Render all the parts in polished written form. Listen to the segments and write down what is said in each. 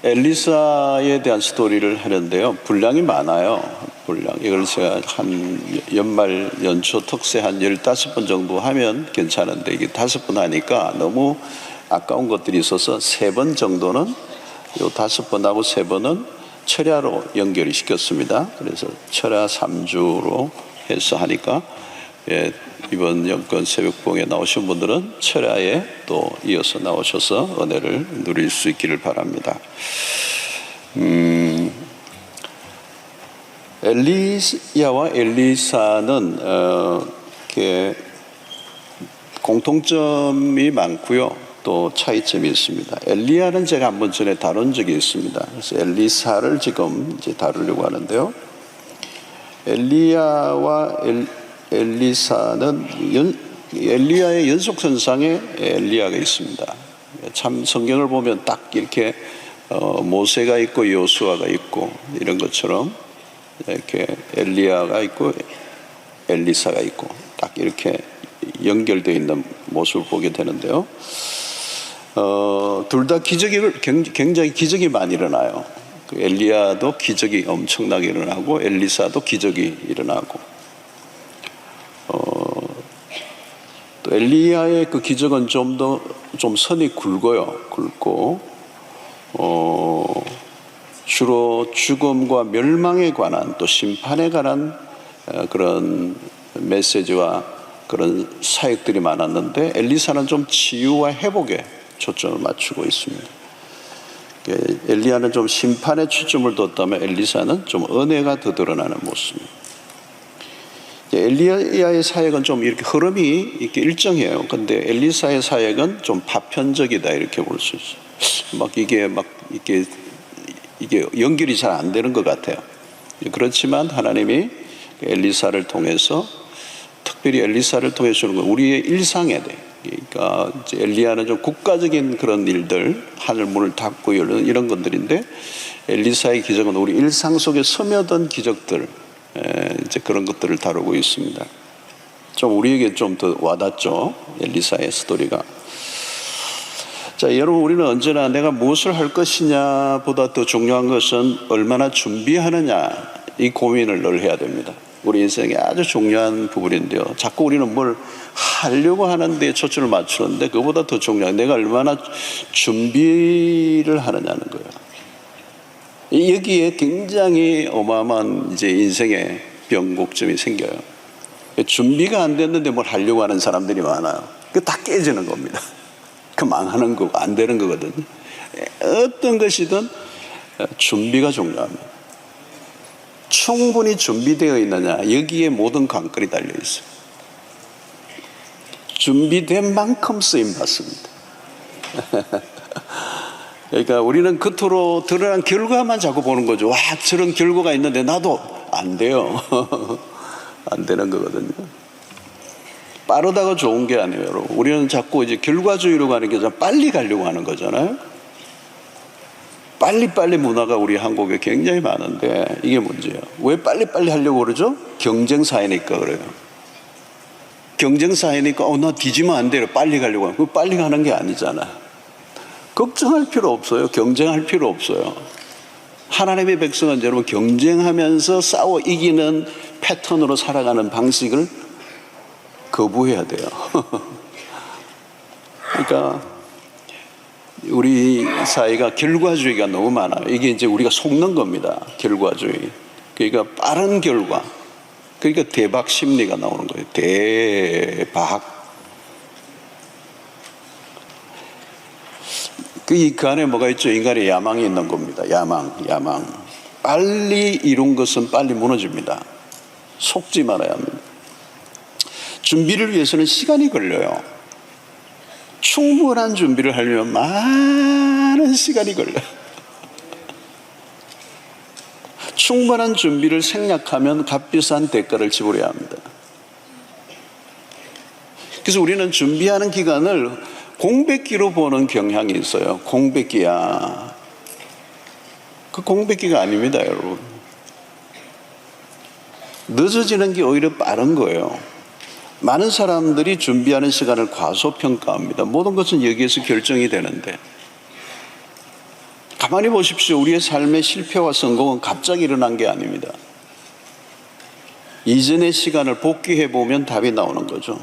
엘리사에 대한 스토리를 하는데요. 분량이 많아요. 이걸 제가 한 연말 연초 특세 한 15번 정도 하면 괜찮은데 이게 5번 하니까 너무 아까운 것들이 있어서 3번 정도는 요 5번하고 3번은 철야로 연결이 시켰습니다. 그래서 철야 3주로 해서 하니까 이번 연권 새벽봉에 나오신 분들은 철야에 또 이어서 나오셔서 은혜를 누릴 수 있기를 바랍니다. 엘리야와 엘리사는 공통점이 많고요. 또 차이점이 있습니다. 엘리야는 제가 한번 전에 다룬 적이 있습니다. 그래서 엘리사를 지금 이제 다루려고 하는데요. 엘리야와 엘리사는 엘리야의 연속선상에 엘리야가 있습니다. 참 성경을 보면 딱 이렇게 모세가 있고 여호수아가 있고 이런 것처럼 이렇게 엘리야가 있고 엘리사가 있고 딱 이렇게 연결되어 있는 모습을 보게 되는데요. 둘 다 굉장히 기적이 많이 일어나요. 엘리야도 기적이 엄청나게 일어나고 엘리사도 기적이 일어나고 또 엘리야의 그 기적은 좀 선이 굵고 주로 죽음과 멸망에 관한 또 심판에 관한 그런 메시지와 그런 사역들이 많았는데 엘리사는 좀 치유와 회복에 초점을 맞추고 있습니다. 엘리야는 좀 심판에 초점을 뒀다면 엘리사는 좀 은혜가 더 드러나는 모습입니다. 엘리야의 사역은 좀 이렇게 흐름이 이렇게 일정해요. 근데 엘리사의 사역은 좀 파편적이다 이렇게 볼 수 있어요. 이게 연결이 잘 안 되는 것 같아요. 그렇지만 하나님이 엘리사를 통해서 특별히 엘리사를 통해서 주는 건 우리의 일상에 대해. 그러니까 이제 엘리야는 좀 국가적인 그런 일들, 하늘 문을 닫고 열는 이런 것들인데 엘리사의 기적은 우리 일상 속에 스며든 기적들, 이제 그런 것들을 다루고 있습니다. 좀 우리에게 좀 더 와닿죠. 엘리사의 스토리가. 자, 여러분 우리는 언제나 내가 무엇을 할 것이냐 보다 더 중요한 것은 얼마나 준비하느냐 이 고민을 늘 해야 됩니다. 우리 인생의 아주 중요한 부분인데요. 자꾸 우리는 뭘 하려고 하는 데 초점을 맞추는데 그보다 더 중요한 내가 얼마나 준비를 하느냐는 거예요. 여기에 굉장히 어마어마한 이제 인생의 변곡점이 생겨요. 준비가 안 됐는데 뭘 하려고 하는 사람들이 많아요. 그 다 깨지는 겁니다. 그 망하는 거고 안 되는 거거든요. 어떤 것이든 준비가 중요합니다. 충분히 준비되어 있느냐 여기에 모든 관건이 달려 있어요. 준비된 만큼 쓰임 받습니다. 그러니까 우리는 겉으로 드러난 결과만 자꾸 보는 거죠. 와, 저런 결과가 있는데 나도 안 돼요. 안 되는 거거든요. 빠르다고 좋은 게 아니에요, 여러분. 우리는 자꾸 이제 결과주의로 가는 게 빨리 가려고 하는 거잖아요. 빨리빨리 문화가 우리 한국에 굉장히 많은데 이게 문제예요. 왜 빨리빨리 하려고 그러죠? 경쟁사회니까 그래요. 경쟁사회니까 나 뒤지면 안 돼요. 빨리 가려고 하고 빨리 가는 게 아니잖아. 걱정할 필요 없어요. 경쟁할 필요 없어요. 하나님의 백성은 여러분 경쟁하면서 싸워 이기는 패턴으로 살아가는 방식을 거부해야 돼요. 그러니까 우리 사회가 결과주의가 너무 많아요. 이게 이제 우리가 속는 겁니다. 결과주의. 그러니까 빠른 결과. 그러니까 대박 심리가 나오는 거예요. 대박. 그 안에 뭐가 있죠? 인간의 야망이 있는 겁니다. 야망. 빨리 이룬 것은 빨리 무너집니다. 속지 말아야 합니다. 준비를 위해서는 시간이 걸려요. 충분한 준비를 하려면 많은 시간이 걸려요. 충분한 준비를 생략하면 값비싼 대가를 지불해야 합니다. 그래서 우리는 준비하는 기간을 공백기로 보는 경향이 있어요. 공백기야. 그 공백기가 아닙니다, 여러분. 늦어지는 게 오히려 빠른 거예요. 많은 사람들이 준비하는 시간을 과소평가합니다. 모든 것은 여기에서 결정이 되는데 가만히 보십시오. 우리의 삶의 실패와 성공은 갑자기 일어난 게 아닙니다. 이전의 시간을 복귀해 보면 답이 나오는 거죠.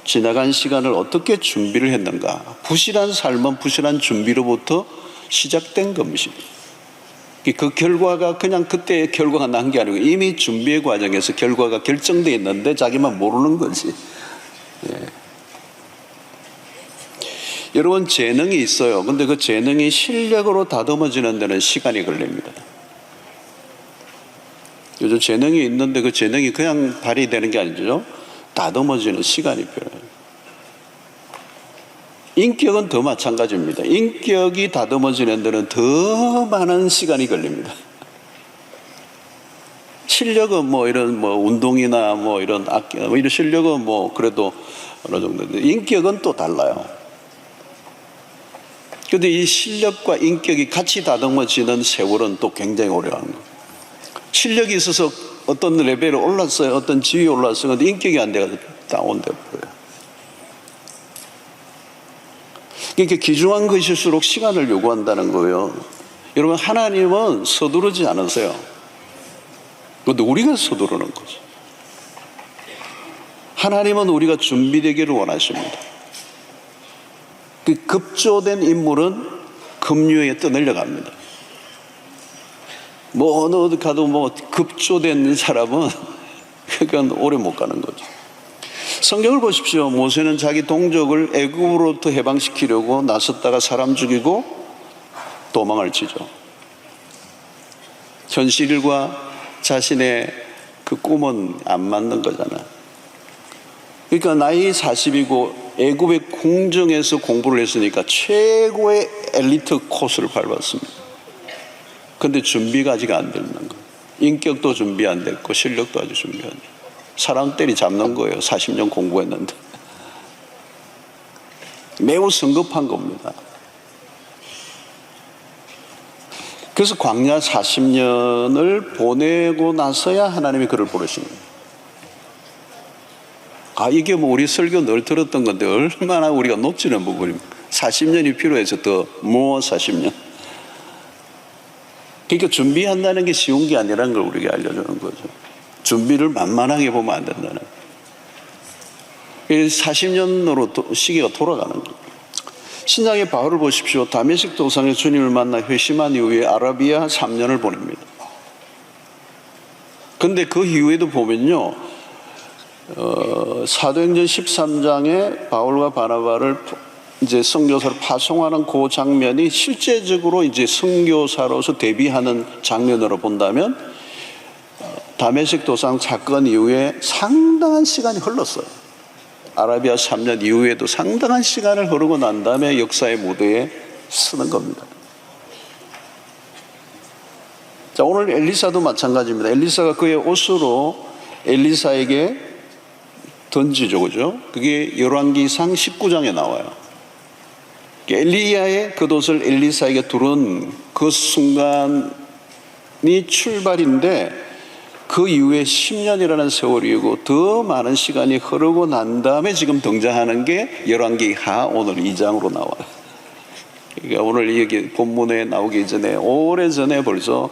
지나간 시간을 어떻게 준비를 했는가. 부실한 삶은 부실한 준비로부터 시작된 것입니다. 그 결과가 그냥 그때의 결과가 난 게 아니고 이미 준비의 과정에서 결과가 결정되어 있는데 자기만 모르는 거지. 예. 여러분, 재능이 있어요. 근데 그 재능이 실력으로 다듬어지는 데는 시간이 걸립니다. 요즘 재능이 있는데 그 재능이 그냥 발휘되는 게 아니죠. 다듬어지는 시간이 필요해요. 인격은 더 마찬가지입니다. 인격이 다듬어지는 데는 더 많은 시간이 걸립니다. 실력은 이런 운동이나 이런 악기, 이런 실력은 그래도 어느 정도. 인격은 또 달라요. 그런데 이 실력과 인격이 같이 다듬어지는 세월은 또 굉장히 오래 가는 거예요. 실력이 있어서 어떤 레벨에 올랐어요. 어떤 지위에 올랐어요. 근데 인격이 안 돼서 다운돼 버려요. 그러니까 귀중한 것일수록 시간을 요구한다는 거예요. 여러분, 하나님은 서두르지 않으세요. 그런데 우리가 서두르는 거죠. 하나님은 우리가 준비되기를 원하십니다. 그 급조된 인물은 급류에 떠내려갑니다. 어디 가도 급조된 사람은 그건 오래 못 가는 거죠. 성경을 보십시오. 모세는 자기 동족을 애굽으로부터 해방시키려고 나섰다가 사람 죽이고 도망을 치죠. 현실과 자신의 그 꿈은 안 맞는 거잖아요. 그러니까 나이 40이고 애굽의 궁정에서 공부를 했으니까 최고의 엘리트 코스를 밟았습니다. 그런데 준비가 아직 안 되는 거예요. 인격도 준비 안 됐고 실력도 아직 준비 안 됐고 사람 때리 잡는 거예요. 40년 공부했는데. 매우 성급한 겁니다. 그래서 광야 40년을 보내고 나서야 하나님이 그를 부르신 거예요. 이게 우리 설교 늘 들었던 건데 얼마나 우리가 놓치는 부분입니까? 40년이 필요해서 더 40년. 그러니까 준비한다는 게 쉬운 게 아니라는 걸 우리에게 알려주는 거죠. 준비를 만만하게 보면 안 된다는. 40년으로 시기가 돌아가는 거예요. 신약의 바울을 보십시오. 다메섹 도상에 주님을 만나 회심한 이후에 아라비아 3년을 보냅니다. 근데 그 이후에도 보면요, 사도행전 13장에 바울과 바나바를 이제 선교사를 파송하는 그 장면이 실제적으로 이제 선교사로서 데뷔하는 장면으로 본다면 다메섹 도상 사건 이후에 상당한 시간이 흘렀어요. 아라비아 3년 이후에도 상당한 시간을 흐르고 난 다음에 역사의 무대에 서는 겁니다. 자, 오늘 엘리사도 마찬가지입니다. 엘리사가 그의 옷으로 엘리사에게 던지죠, 그죠? 그게 열왕기상 19장에 나와요. 엘리야의 그 옷을 엘리사에게 두른 그 순간이 출발인데 그 이후에 10년이라는 세월이고 더 많은 시간이 흐르고 난 다음에 지금 등장하는 게 열왕기하 오늘 2장으로 나와요. 그러니까 오늘 여기 본문에 나오기 전에 오래전에 벌써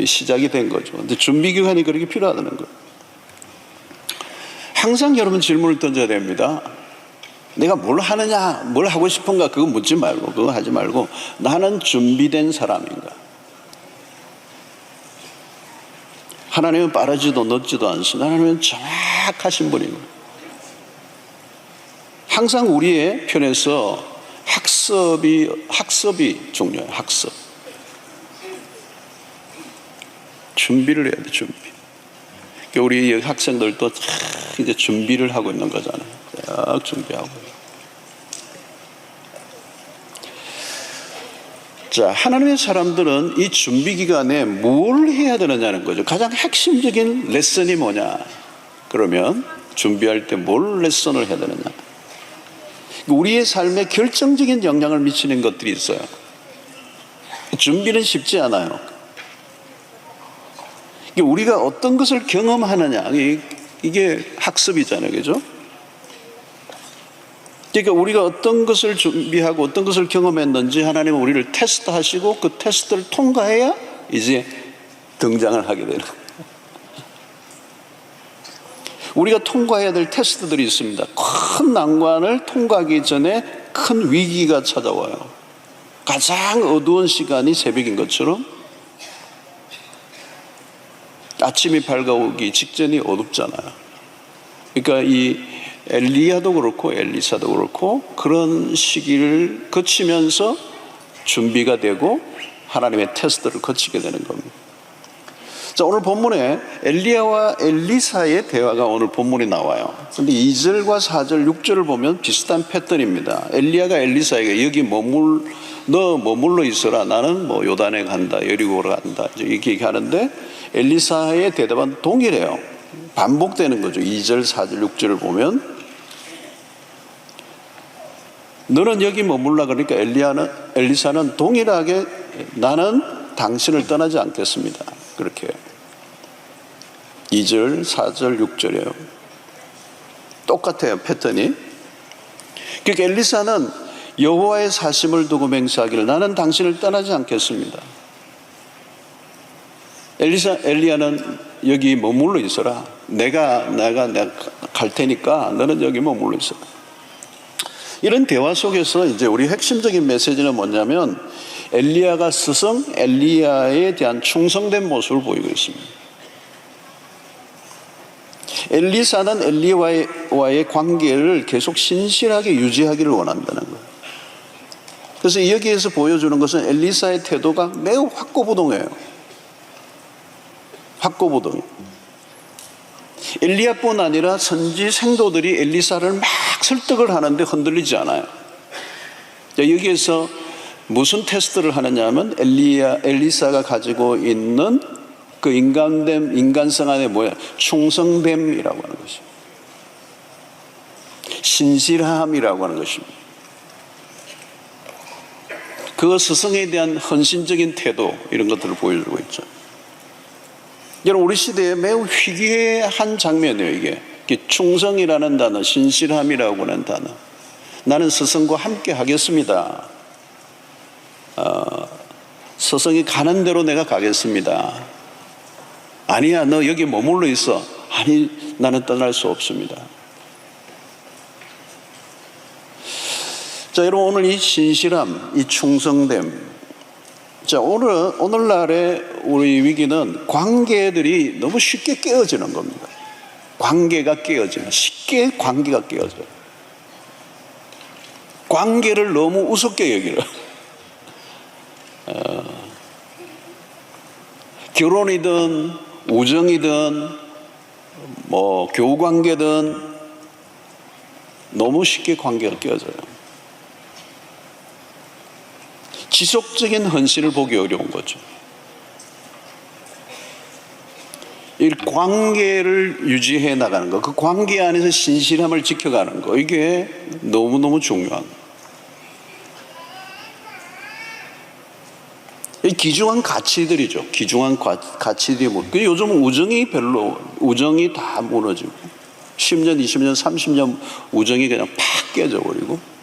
시작이 된 거죠. 근데 준비 기간이 그렇게 필요하다는 거예요. 항상 여러분 질문을 던져야 됩니다. 내가 뭘 하느냐, 뭘 하고 싶은가 그거 묻지 말고, 그거 하지 말고 나는 준비된 사람인가. 하나님은 빠르지도 늦지도 않습니다. 하나님은 정확하신 분이고 항상 우리의 편에서 학습이 중요해요. 학습. 준비를 해야 돼. 준비. 그러니까 우리 학생들도 이제 준비를 하고 있는 거잖아요. 딱 준비하고. 자, 하나님의 사람들은 이 준비 기간에 뭘 해야 되느냐는 거죠. 가장 핵심적인 레슨이 뭐냐? 그러면 준비할 때 뭘 레슨을 해야 되느냐? 우리의 삶에 결정적인 영향을 미치는 것들이 있어요. 준비는 쉽지 않아요. 우리가 어떤 것을 경험하느냐, 이게 학습이잖아요, 그죠? 그러니까 우리가 어떤 것을 준비하고 어떤 것을 경험했는지 하나님은 우리를 테스트하시고 그 테스트를 통과해야 이제 등장을 하게 되는 거예요. 우리가 통과해야 될 테스트들이 있습니다. 큰 난관을 통과하기 전에 큰 위기가 찾아와요. 가장 어두운 시간이 새벽인 것처럼 아침이 밝아오기 직전이 어둡잖아요. 그러니까 이 엘리야도 그렇고 엘리사도 그렇고 그런 시기를 거치면서 준비가 되고 하나님의 테스트를 거치게 되는 겁니다. 자, 오늘 본문에 엘리야와 엘리사의 대화가 오늘 본문에 나와요. 그런데 2절과 4절, 6절을 보면 비슷한 패턴입니다. 엘리야가 엘리사에게 여기 너 머물러 있어라. 나는 뭐 요단에 간다, 여리고로 간다. 이렇게 얘기하는데 엘리사의 대답은 동일해요. 반복되는 거죠. 2절, 4절, 6절을 보면 너는 여기 머물라 그러니까 엘리사는 동일하게 나는 당신을 떠나지 않겠습니다. 그렇게 2절, 4절, 6절이에요. 똑같아요. 패턴이. 그러니까 엘리사는 여호와의 사심을 두고 맹세하기를 나는 당신을 떠나지 않겠습니다. 엘리야는 여기 머물러 있어라. 내가 갈 테니까 너는 여기 머물러 있어라. 이런 대화 속에서 이제 우리 핵심적인 메시지는 뭐냐면 엘리야가 스승 엘리야에 대한 충성된 모습을 보이고 있습니다. 엘리사는 엘리야와의 관계를 계속 신실하게 유지하기를 원한다는 거예요. 그래서 여기에서 보여주는 것은 엘리사의 태도가 매우 확고부동해요. 확고부동. 엘리야뿐 아니라 선지 생도들이 엘리사를 막 설득을 하는데 흔들리지 않아요. 여기에서 무슨 테스트를 하느냐 하면 엘리사가 가지고 있는 그 인간성 안에 뭐야? 충성됨이라고 하는 것입니다. 신실함이라고 하는 것입니다. 그 스승에 대한 헌신적인 태도 이런 것들을 보여주고 있죠. 여러분 우리 시대에 매우 희귀한 장면이에요. 이게 충성이라는 단어, 신실함이라고 하는 단어. 나는 스승과 함께 하겠습니다. 스승이 가는 대로 내가 가겠습니다. 아니야, 너 여기 머물러 있어. 아니, 나는 떠날 수 없습니다. 자, 여러분 오늘 이 신실함, 이 충성됨. 자, 오늘날의 우리 위기는 관계들이 너무 쉽게 깨어지는 겁니다. 관계가 깨어지는, 쉽게 관계가 깨어져요. 관계를 너무 우습게 여기는. 결혼이든 우정이든 뭐 교우관계든 너무 쉽게 관계가 깨어져요. 지속적인 헌신을 보기 어려운 거죠. 이 관계를 유지해 나가는 것, 그 관계 안에서 신실함을 지켜가는 것, 이게 너무너무 중요한 거예요. 이 귀중한 가치들이죠. 귀중한 가치들이 뭐, 요즘은 우정이 다 무너지고, 10년, 20년, 30년 우정이 그냥 팍 깨져버리고,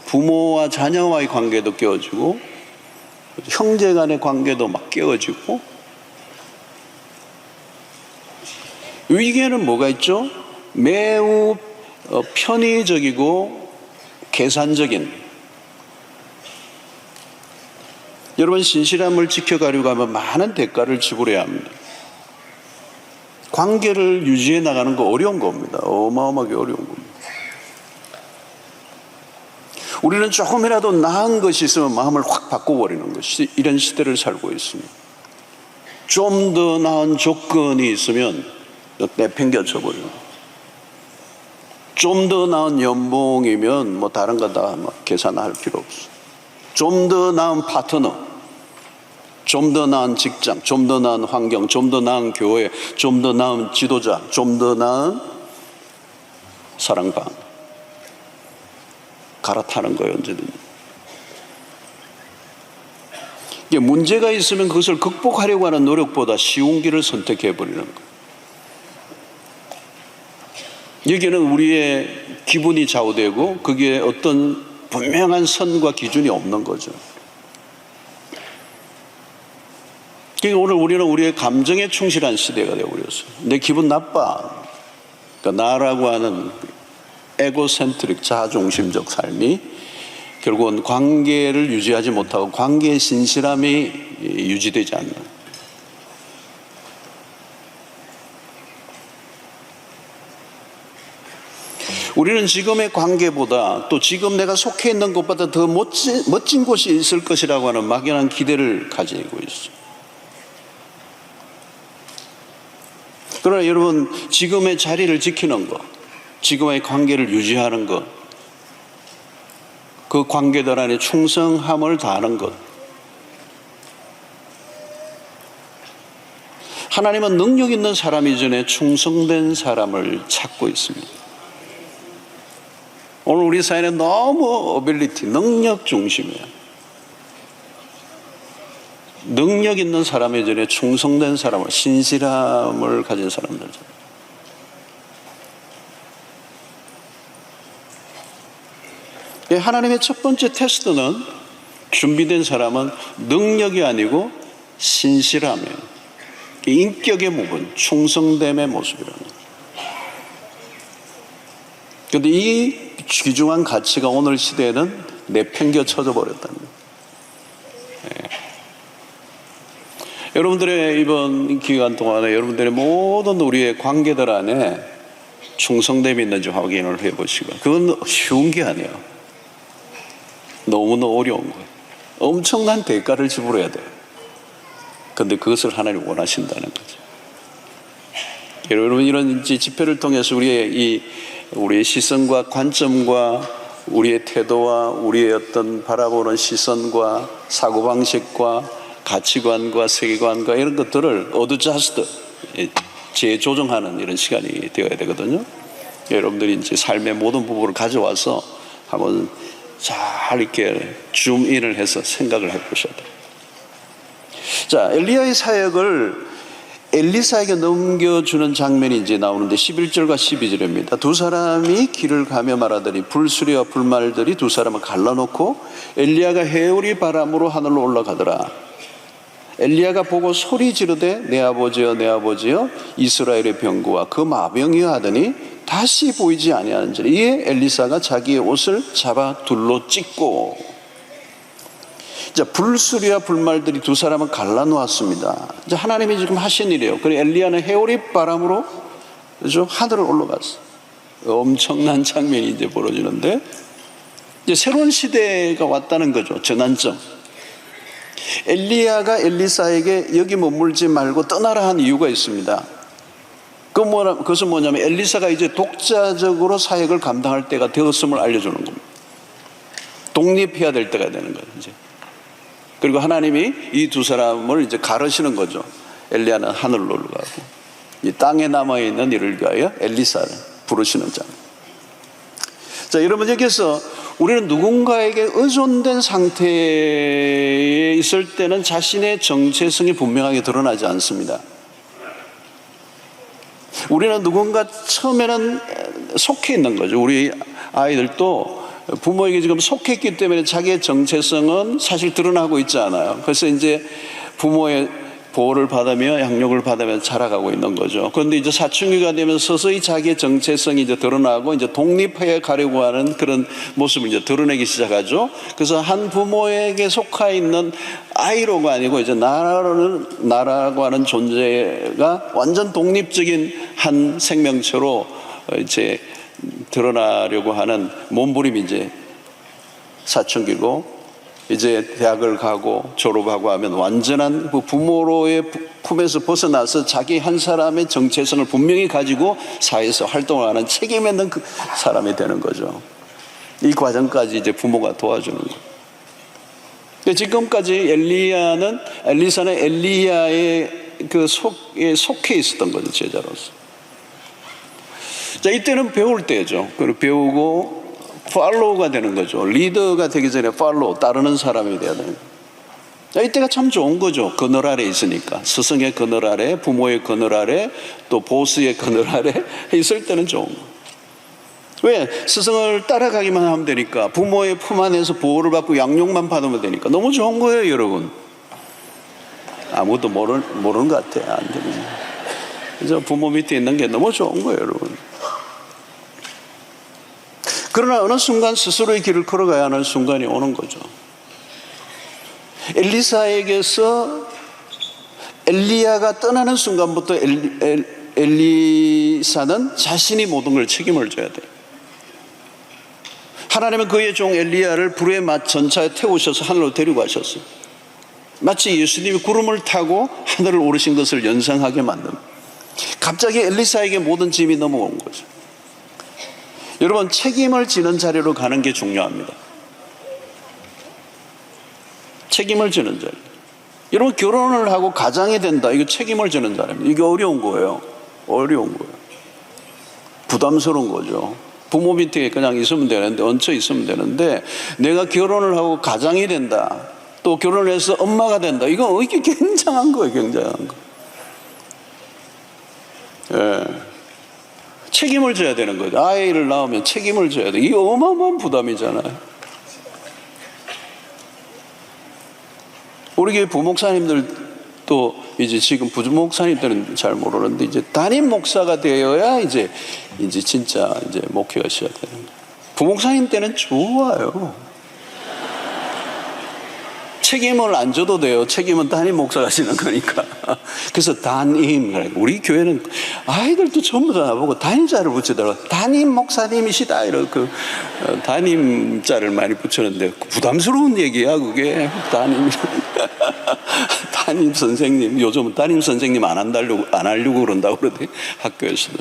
부모와 자녀와의 관계도 깨어지고, 형제 간의 관계도 막 깨어지고, 위기에는 뭐가 있죠? 매우 편의적이고 계산적인, 여러분 신실함을 지켜가려고 하면 많은 대가를 지불해야 합니다. 관계를 유지해 나가는 거 어려운 겁니다. 어마어마하게 어려운 겁니다. 우리는 조금이라도 나은 것이 있으면 마음을 확 바꿔버리는 것이 이런 시대를 살고 있습니다. 좀 더 나은 조건이 있으면 내팽겨쳐 버려요. 좀 더 나은 연봉이면 뭐 다른 거 다 계산할 필요 없어. 좀 더 나은 파트너, 좀 더 나은 직장, 좀 더 나은 환경, 좀 더 나은 교회, 좀 더 나은 지도자, 좀 더 나은 사랑방, 갈아타는 거예요. 언제든지. 이게 문제가 있으면 그것을 극복하려고 하는 노력보다 쉬운 길을 선택해 버리는 거예요. 여기에는 우리의 기분이 좌우되고 거기에 어떤 분명한 선과 기준이 없는 거죠. 그러니까 오늘 우리는 우리의 감정에 충실한 시대가 되어버렸어요. 내 기분 나빠. 그러니까 나라고 하는 에고센트릭 자중심적 삶이 결국은 관계를 유지하지 못하고 관계의 신실함이 유지되지 않는. 우리는 지금의 관계보다 또 지금 내가 속해 있는 것보다 더 멋진 곳이 있을 것이라고 하는 막연한 기대를 가지고 있어요. 그러나 여러분, 지금의 자리를 지키는 것, 지금의 관계를 유지하는 것, 그 관계들 안에 충성함을 다하는 것, 하나님은 능력 있는 사람 이전에 충성된 사람을 찾고 있습니다. 오늘 우리 사회는 너무 어빌리티, 능력 중심이에요. 능력 있는 사람 이전에 충성된 사람을, 신실함을 가진 사람들. 하나님의 첫 번째 테스트는 준비된 사람은 능력이 아니고 신실함이에요. 인격의 부분, 충성됨의 모습이라는 거예요. 그런데 이 귀중한 가치가 오늘 시대에는 내팽겨쳐져 버렸다는 거예요. 여러분들의 이번 기간 동안에 여러분들의 모든 우리의 관계들 안에 충성됨이 있는지 확인을 해보시고, 그건 쉬운 게 아니에요. 너무나 어려운 거예요. 엄청난 대가를 지불해야 돼요. 그런데 그것을 하나님 원하신다는 거죠. 여러분, 이런 집회를 통해서 우리의 시선과 관점과 우리의 태도와 우리의 어떤 바라보는 시선과 사고방식과 가치관과 세계관과 이런 것들을 어드저스트, 재조정하는 이런 시간이 되어야 되거든요. 여러분들이 이제 삶의 모든 부분을 가져와서 한번 잘 이렇게 줌인을 해서 생각을 해보셔야 돼요. 자, 엘리야의 사역을 엘리사에게 넘겨주는 장면이 이제 나오는데 11절과 12절입니다. 두 사람이 길을 가며 말하더니 불수리와 불말들이 두 사람을 갈라놓고 엘리야가 해오리 바람으로 하늘로 올라가더라. 엘리야가 보고 소리 지르되 내 아버지여 내 아버지여 이스라엘의 병거와 그 마병이여 하더니 다시 보이지 아니하는지라. 이에 엘리사가 자기의 옷을 잡아 둘로 찢고, 자, 불수리와 불말들이 두 사람을 갈라놓았습니다. 이제 하나님이 지금 하신 일이에요. 그리고 엘리야는 해오리 바람으로 그죠? 하늘을 올라갔어. 엄청난 장면이 이제 벌어지는데, 이제 새로운 시대가 왔다는 거죠. 전환점. 엘리야가 엘리사에게 여기 머물지 말고 떠나라 한 이유가 있습니다. 그것은 뭐냐면 엘리사가 이제 독자적으로 사역을 감당할 때가 되었음을 알려주는 겁니다. 독립해야 될 때가 되는 거예요. 이제. 그리고 하나님이 이 두 사람을 이제 가르시는 거죠. 엘리야는 하늘로 올라가고 이 땅에 남아있는 이를 위하여 엘리사를 부르시는 자. 자, 여러분, 여기서 우리는 누군가에게 의존된 상태에 있을 때는 자신의 정체성이 분명하게 드러나지 않습니다. 우리는 누군가 처음에는 속해 있는 거죠. 우리 아이들도 부모에게 지금 속해 있기 때문에 자기의 정체성은 사실 드러나고 있지 않아요. 그래서 이제 부모의 보호를 받으며 양육을 받으며 자라가고 있는 거죠. 그런데 이제 사춘기가 되면 서서히 자기의 정체성이 이제 드러나고 이제 독립해 가려고 하는 그런 모습을 이제 드러내기 시작하죠. 그래서 한 부모에게 속해 있는 아이로가 아니고 이제 나라고 하는 존재가 완전 독립적인 한 생명체로 이제 드러나려고 하는 몸부림이 이제 사춘기고, 이제 대학을 가고 졸업하고 하면 완전한 그 부모로의 품에서 벗어나서 자기 한 사람의 정체성을 분명히 가지고 사회에서 활동을 하는 책임 있는 그 사람이 되는 거죠. 이 과정까지 이제 부모가 도와주는 거예요. 지금까지 엘리사는 엘리야의 그 속에 속해 있었던 거죠, 제자로서. 자, 이때는 배울 때죠. 그리고 배우고 팔로우가 되는 거죠. 리더가 되기 전에 팔로우, 따르는 사람이 돼야 되는 거예요. 이때가 참 좋은 거죠. 그늘 아래 있으니까. 스승의 그늘 아래, 부모의 그늘 아래, 또 보스의 그늘 아래 있을 때는 좋은 거예요. 왜? 스승을 따라가기만 하면 되니까, 부모의 품 안에서 보호를 받고 양육만 받으면 되니까. 너무 좋은 거예요, 여러분. 아무도 모르는 것 같아요. 안 되는. 그래서 부모 밑에 있는 게 너무 좋은 거예요, 여러분. 그러나 어느 순간 스스로의 길을 걸어가야 하는 순간이 오는 거죠. 엘리사에게서 엘리야가 떠나는 순간부터 엘리사는 자신이 모든 걸 책임을 져야 돼요. 하나님은 그의 종 엘리야를 불의 전차에 태우셔서 하늘로 데리고 가셨어요. 마치 예수님이 구름을 타고 하늘을 오르신 것을 연상하게 만든, 갑자기 엘리사에게 모든 짐이 넘어온 거죠. 여러분, 책임을 지는 자리로 가는 게 중요합니다. 책임을 지는 자리. 여러분, 결혼을 하고 가장이 된다, 이거 책임을 지는 자리입니다. 이게 어려운 거예요. 어려운 거예요. 부담스러운 거죠. 부모 밑에 그냥 있으면 되는데, 얹혀 있으면 되는데, 내가 결혼을 하고 가장이 된다, 또 결혼을 해서 엄마가 된다, 이거 이게 굉장한 거예요. 굉장한 거. 예. 책임을 져야 되는 거죠. 아이를 낳으면 책임을 져야 돼. 이게 어마어마한 부담이잖아요. 우리 교회 부목사님들도 이제 지금 부목사님들은 잘 모르는데, 이제 담임 목사가 되어야 이제 진짜 이제 목회가 시작되는 거예요. 부목사님 때는 좋아요. 책임을 안 져도 돼요. 책임은 담임 목사가 지는 거니까. 그래서 담임, 우리 교회는 아이들도 전부 다 나보고 담임자를 붙이더라고요. 담임 목사님이시다, 이렇게 담임자를 많이 붙였는데, 부담스러운 얘기야 그게. 담임 선생님, 요즘은 담임 선생님 안 하려고 그런다고 그러대, 학교에서는.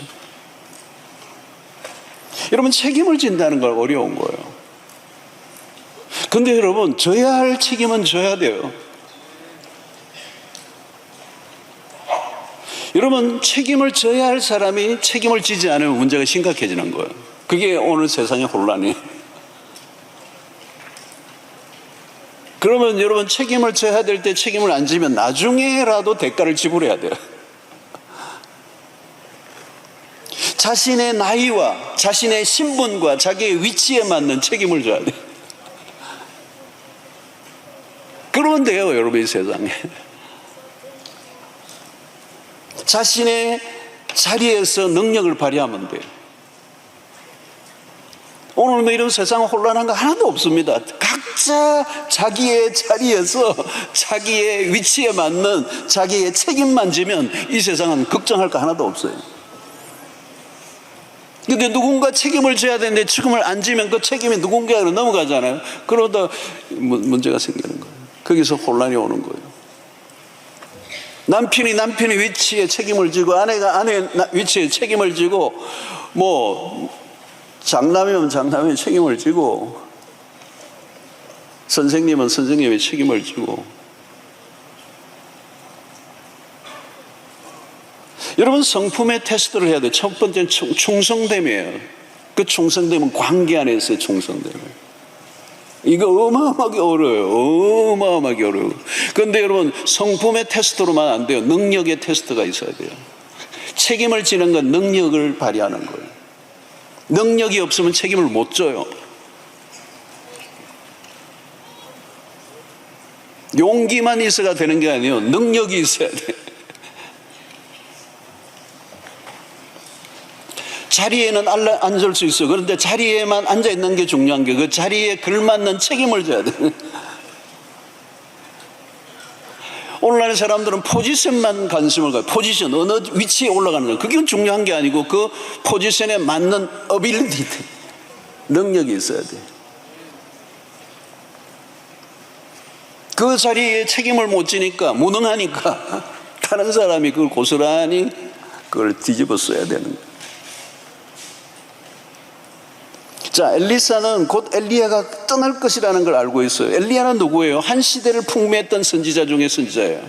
여러분, 책임을 진다는 걸 어려운 거예요. 근데 여러분, 져야 할 책임은 져야 돼요. 여러분, 책임을 져야 할 사람이 책임을 지지 않으면 문제가 심각해지는 거예요. 그게 오늘 세상의 혼란이에요. 그러면 여러분, 책임을 져야 될 때 책임을 안 지면 나중에라도 대가를 지불해야 돼요. 자신의 나이와 자신의 신분과 자기의 위치에 맞는 책임을 져야 돼요. 그러면 돼요, 여러분. 이 세상에 자신의 자리에서 능력을 발휘하면 돼요. 오늘 뭐 이런 세상 혼란한 거 하나도 없습니다. 각자 자기의 자리에서 자기의 위치에 맞는 자기의 책임만 지면 이 세상은 걱정할 거 하나도 없어요. 근데 누군가 책임을 져야 되는데 책임을 안 지면 그 책임이 누군가로 넘어가잖아요. 그러다 문제가 생기는 거예요. 거기서 혼란이 오는 거예요. 남편이 남편의 위치에 책임을 지고, 아내가 아내의 위치에 책임을 지고, 뭐 장남이면 장남의 책임을 지고, 선생님은 선생님의 책임을 지고. 여러분, 성품의 테스트를 해야 돼요. 첫 번째는 충성됨이에요. 그 충성됨은 관계 안에서의 충성됨이에요. 이거 어마어마하게 어려워요. 어마어마하게 어려워요. 그런데 여러분, 성품의 테스트로만 안 돼요. 능력의 테스트가 있어야 돼요. 책임을 지는 건 능력을 발휘하는 거예요. 능력이 없으면 책임을 못 져요. 용기만 있어야 되는 게 아니에요. 능력이 있어야 돼요. 자리에는 앉을 수 있어요. 그런데 자리에만 앉아있는 게 중요한 게, 그 자리에 걸맞는 책임을 져야 돼요. 오늘날 사람들은 포지션만 관심을 가요. 포지션, 어느 위치에 올라가는 거예요. 그게 중요한 게 아니고 그 포지션에 맞는 어빌리티, 능력이 있어야 돼요. 그 자리에 책임을 못 지니까, 무능하니까 다른 사람이 그걸 고스란히 그걸 뒤집어 써야 되는 거예요. 자, 엘리사는 곧 엘리야가 떠날 것이라는 걸 알고 있어요. 엘리야는 누구예요? 한 시대를 풍미했던 선지자 중에 선지자예요.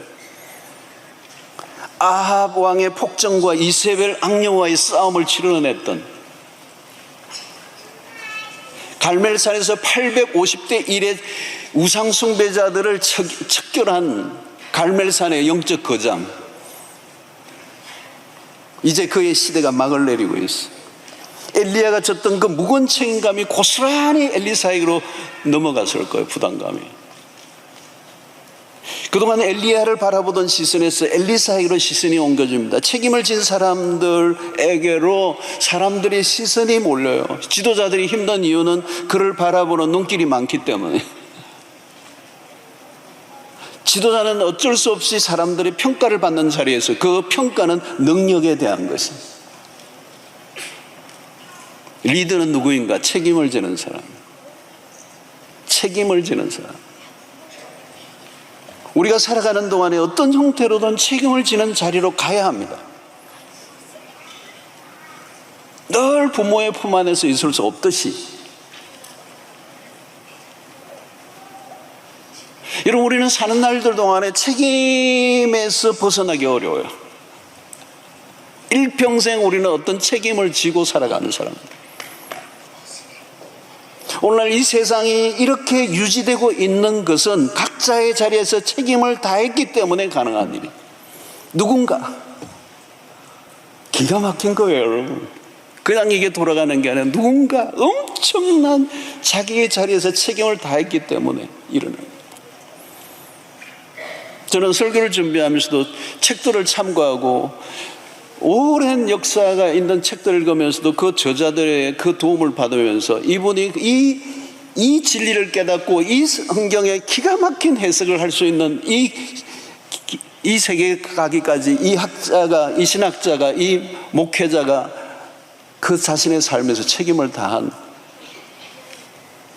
아합 왕의 폭정과 이세벨 악녀와의 싸움을 치러냈던, 갈멜산에서 850대 1의 우상 숭배자들을 척결한 갈멜산의 영적 거장. 이제 그의 시대가 막을 내리고 있어요. 엘리야가 졌던 그 무거운 책임감이 고스란히 엘리사에게로 넘어갔을 거예요. 부담감이. 그동안 엘리야를 바라보던 시선에서 엘리사에게로 시선이 옮겨집니다. 책임을 진 사람들에게로 사람들의 시선이 몰려요. 지도자들이 힘든 이유는 그를 바라보는 눈길이 많기 때문에. 지도자는 어쩔 수 없이 사람들의 평가를 받는 자리에서 그 평가는 능력에 대한 것입니다. 리더는 누구인가? 책임을 지는 사람. 책임을 지는 사람. 우리가 살아가는 동안에 어떤 형태로든 책임을 지는 자리로 가야 합니다. 늘 부모의 품 안에서 있을 수 없듯이. 여러분, 우리는 사는 날들 동안에 책임에서 벗어나기 어려워요. 일평생 우리는 어떤 책임을 지고 살아가는 사람입니다. 오늘날 이 세상이 이렇게 유지되고 있는 것은 각자의 자리에서 책임을 다했기 때문에 가능한 일이에요. 누군가 기가 막힌 거예요, 여러분. 그냥 이게 돌아가는 게 아니라 누군가 엄청난 자기의 자리에서 책임을 다했기 때문에 일어나는 거예요. 저는 설교를 준비하면서도 책들을 참고하고 오랜 역사가 있는 책들을 읽으면서도 그 저자들의 그 도움을 받으면서 이분이 이 진리를 깨닫고 이 성경의 기가 막힌 해석을 할 수 있는 이 세계에 가기까지 이 학자가, 이 신학자가, 이 목회자가 그 자신의 삶에서 책임을 다한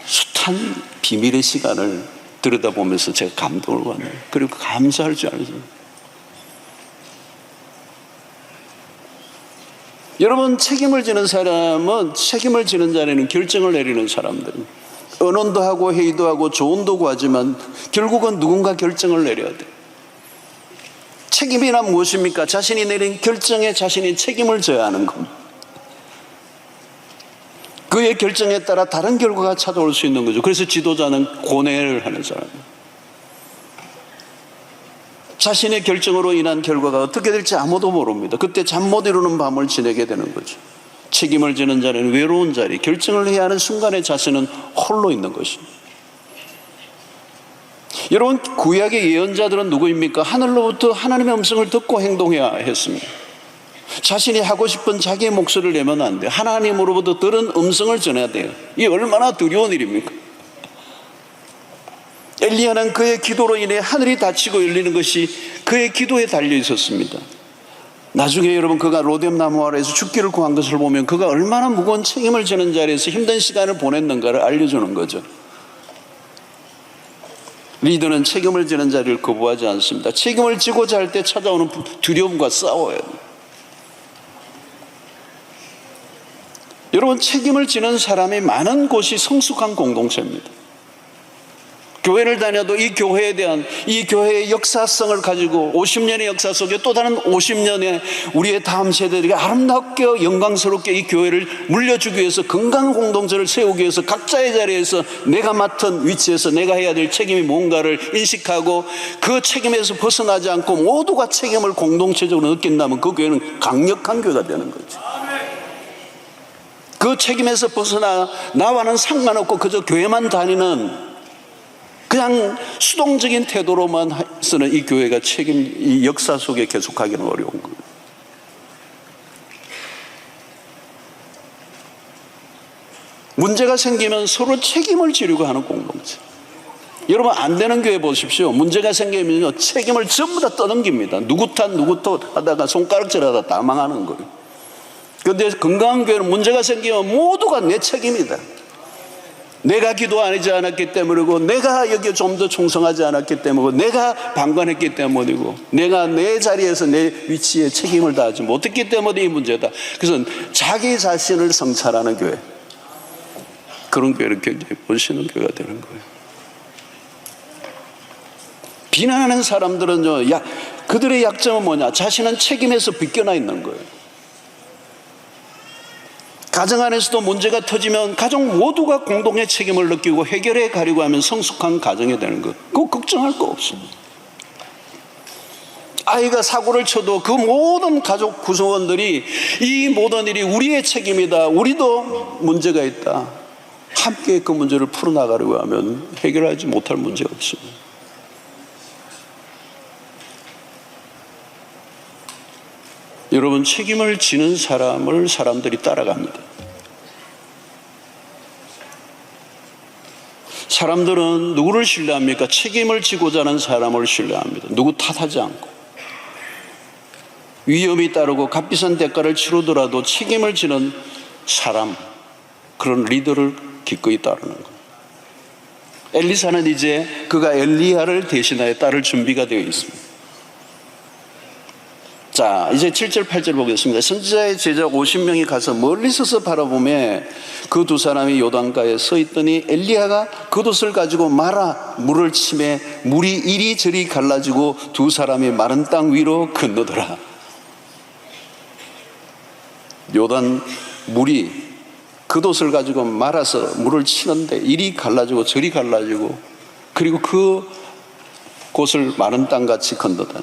숱한 비밀의 시간을 들여다보면서 제가 감동을 받네요. 그리고 감사할 줄 알았어요. 여러분, 책임을 지는 사람은, 책임을 지는 자리는 결정을 내리는 사람들. 언론도 하고 회의도 하고 조언도 구하지만 결국은 누군가 결정을 내려야 돼. 책임이란 무엇입니까? 자신이 내린 결정에 자신이 책임을 져야 하는 겁니다. 그의 결정에 따라 다른 결과가 찾아올 수 있는 거죠. 그래서 지도자는 고뇌를 하는 사람이에요. 자신의 결정으로 인한 결과가 어떻게 될지 아무도 모릅니다. 그때 잠 못 이루는 밤을 지내게 되는 거죠. 책임을 지는 자는 외로운 자리, 결정을 해야 하는 순간에 자신은 홀로 있는 것입니다. 여러분, 구약의 예언자들은 누구입니까? 하늘로부터 하나님의 음성을 듣고 행동해야 했습니다. 자신이 하고 싶은 자기의 목소리를 내면 안 돼요. 하나님으로부터 들은 음성을 전해야 돼요. 이게 얼마나 두려운 일입니까? 엘리야는 그의 기도로 인해 하늘이 닫히고 열리는 것이 그의 기도에 달려 있었습니다. 나중에 여러분, 그가 로뎀 나무 아래에서 죽기를 구한 것을 보면 그가 얼마나 무거운 책임을 지는 자리에서 힘든 시간을 보냈는가를 알려주는 거죠. 리더는 책임을 지는 자리를 거부하지 않습니다. 책임을 지고자 할 때 찾아오는 두려움과 싸워야 돼요. 여러분, 책임을 지는 사람이 많은 곳이 성숙한 공동체입니다. 교회를 다녀도 이 교회에 대한, 이 교회의 역사성을 가지고 50년의 역사 속에 또 다른 50년의 우리의 다음 세대들에게 아름답게 영광스럽게 이 교회를 물려주기 위해서 건강한 공동체를 세우기 위해서 각자의 자리에서 내가 맡은 위치에서 내가 해야 될 책임이 뭔가를 인식하고 그 책임에서 벗어나지 않고 모두가 책임을 공동체적으로 느낀다면 그 교회는 강력한 교회가 되는 거죠. 그 책임에서 벗어나 나와는 상관없고 그저 교회만 다니는 그냥 수동적인 태도로만 쓰는 이 교회가 이 역사 속에 계속하기는 어려운 거예요. 문제가 생기면 서로 책임을 지려고 하는 공동체. 여러분, 안 되는 교회 보십시오. 문제가 생기면 책임을 전부 다 떠넘깁니다. 누구 탓 하다가 손가락질 하다 다 망하는 거예요. 그런데 건강한 교회는 문제가 생기면 모두가 내 책임이다. 내가 기도하지 않았기 때문이고, 내가 여기에 좀 더 충성하지 않았기 때문이고, 내가 방관했기 때문이고, 내가 내 자리에서 내 위치에 책임을 다하지 못했기 때문에 이 문제다. 그래서 자기 자신을 성찰하는 교회, 그런 교회를 굉장히 본시는 교회가 되는 거예요. 비난하는 사람들은요, 그들의 약점은 뭐냐? 자신은 책임에서 비껴나 있는 거예요. 가정 안에서도 문제가 터지면 가족 모두가 공동의 책임을 느끼고 해결해 가려고 하면 성숙한 가정이 되는 것. 그거 걱정할 거 없습니다. 아이가 사고를 쳐도 그 모든 가족 구성원들이 이 모든 일이 우리의 책임이다, 우리도 문제가 있다, 함께 그 문제를 풀어나가려고 하면 해결하지 못할 문제가 없습니다. 여러분, 책임을 지는 사람을 사람들이 따라갑니다. 사람들은 누구를 신뢰합니까? 책임을 지고자 하는 사람을 신뢰합니다. 누구 탓하지 않고. 위험이 따르고 값비싼 대가를 치르더라도 책임을 지는 사람, 그런 리더를 기꺼이 따르는 거예요. 엘리사는 이제 그가 엘리야를 대신하여 따를 준비가 되어 있습니다. 자, 이제 7절 8절 보겠습니다. 선지자의 제자 50명이 가서 멀리 서서 바라보며 그 두 사람이 요단가에 서 있더니 엘리야가 겉옷을 가지고 말아 물을 치매 물이 이리저리 갈라지고 두 사람이 마른 땅 위로 건너더라. 요단 물이 겉옷을 가지고 말아서 물을 치는데 이리 갈라지고 저리 갈라지고, 그리고 그 곳을 마른 땅같이 건너다.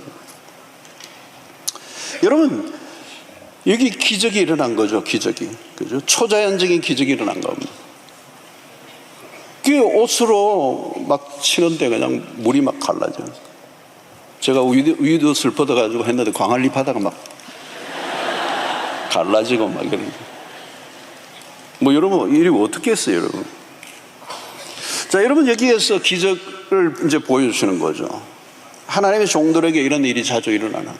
여러분, 여기 기적이 일어난 거죠. 기적이, 그죠? 초자연적인 기적이 일어난 겁니다. 그 옷으로 막 치는데 그냥 물이 막 갈라져. 제가 위옷을 벗어가지고 했는데 광안리 바다가 막 갈라지고 막 이러니까. 뭐 여러분, 이리 어떻게 했어요, 여러분? 자, 여러분, 여기에서 기적을 이제 보여주시는 거죠. 하나님의 종들에게 이런 일이 자주 일어나는,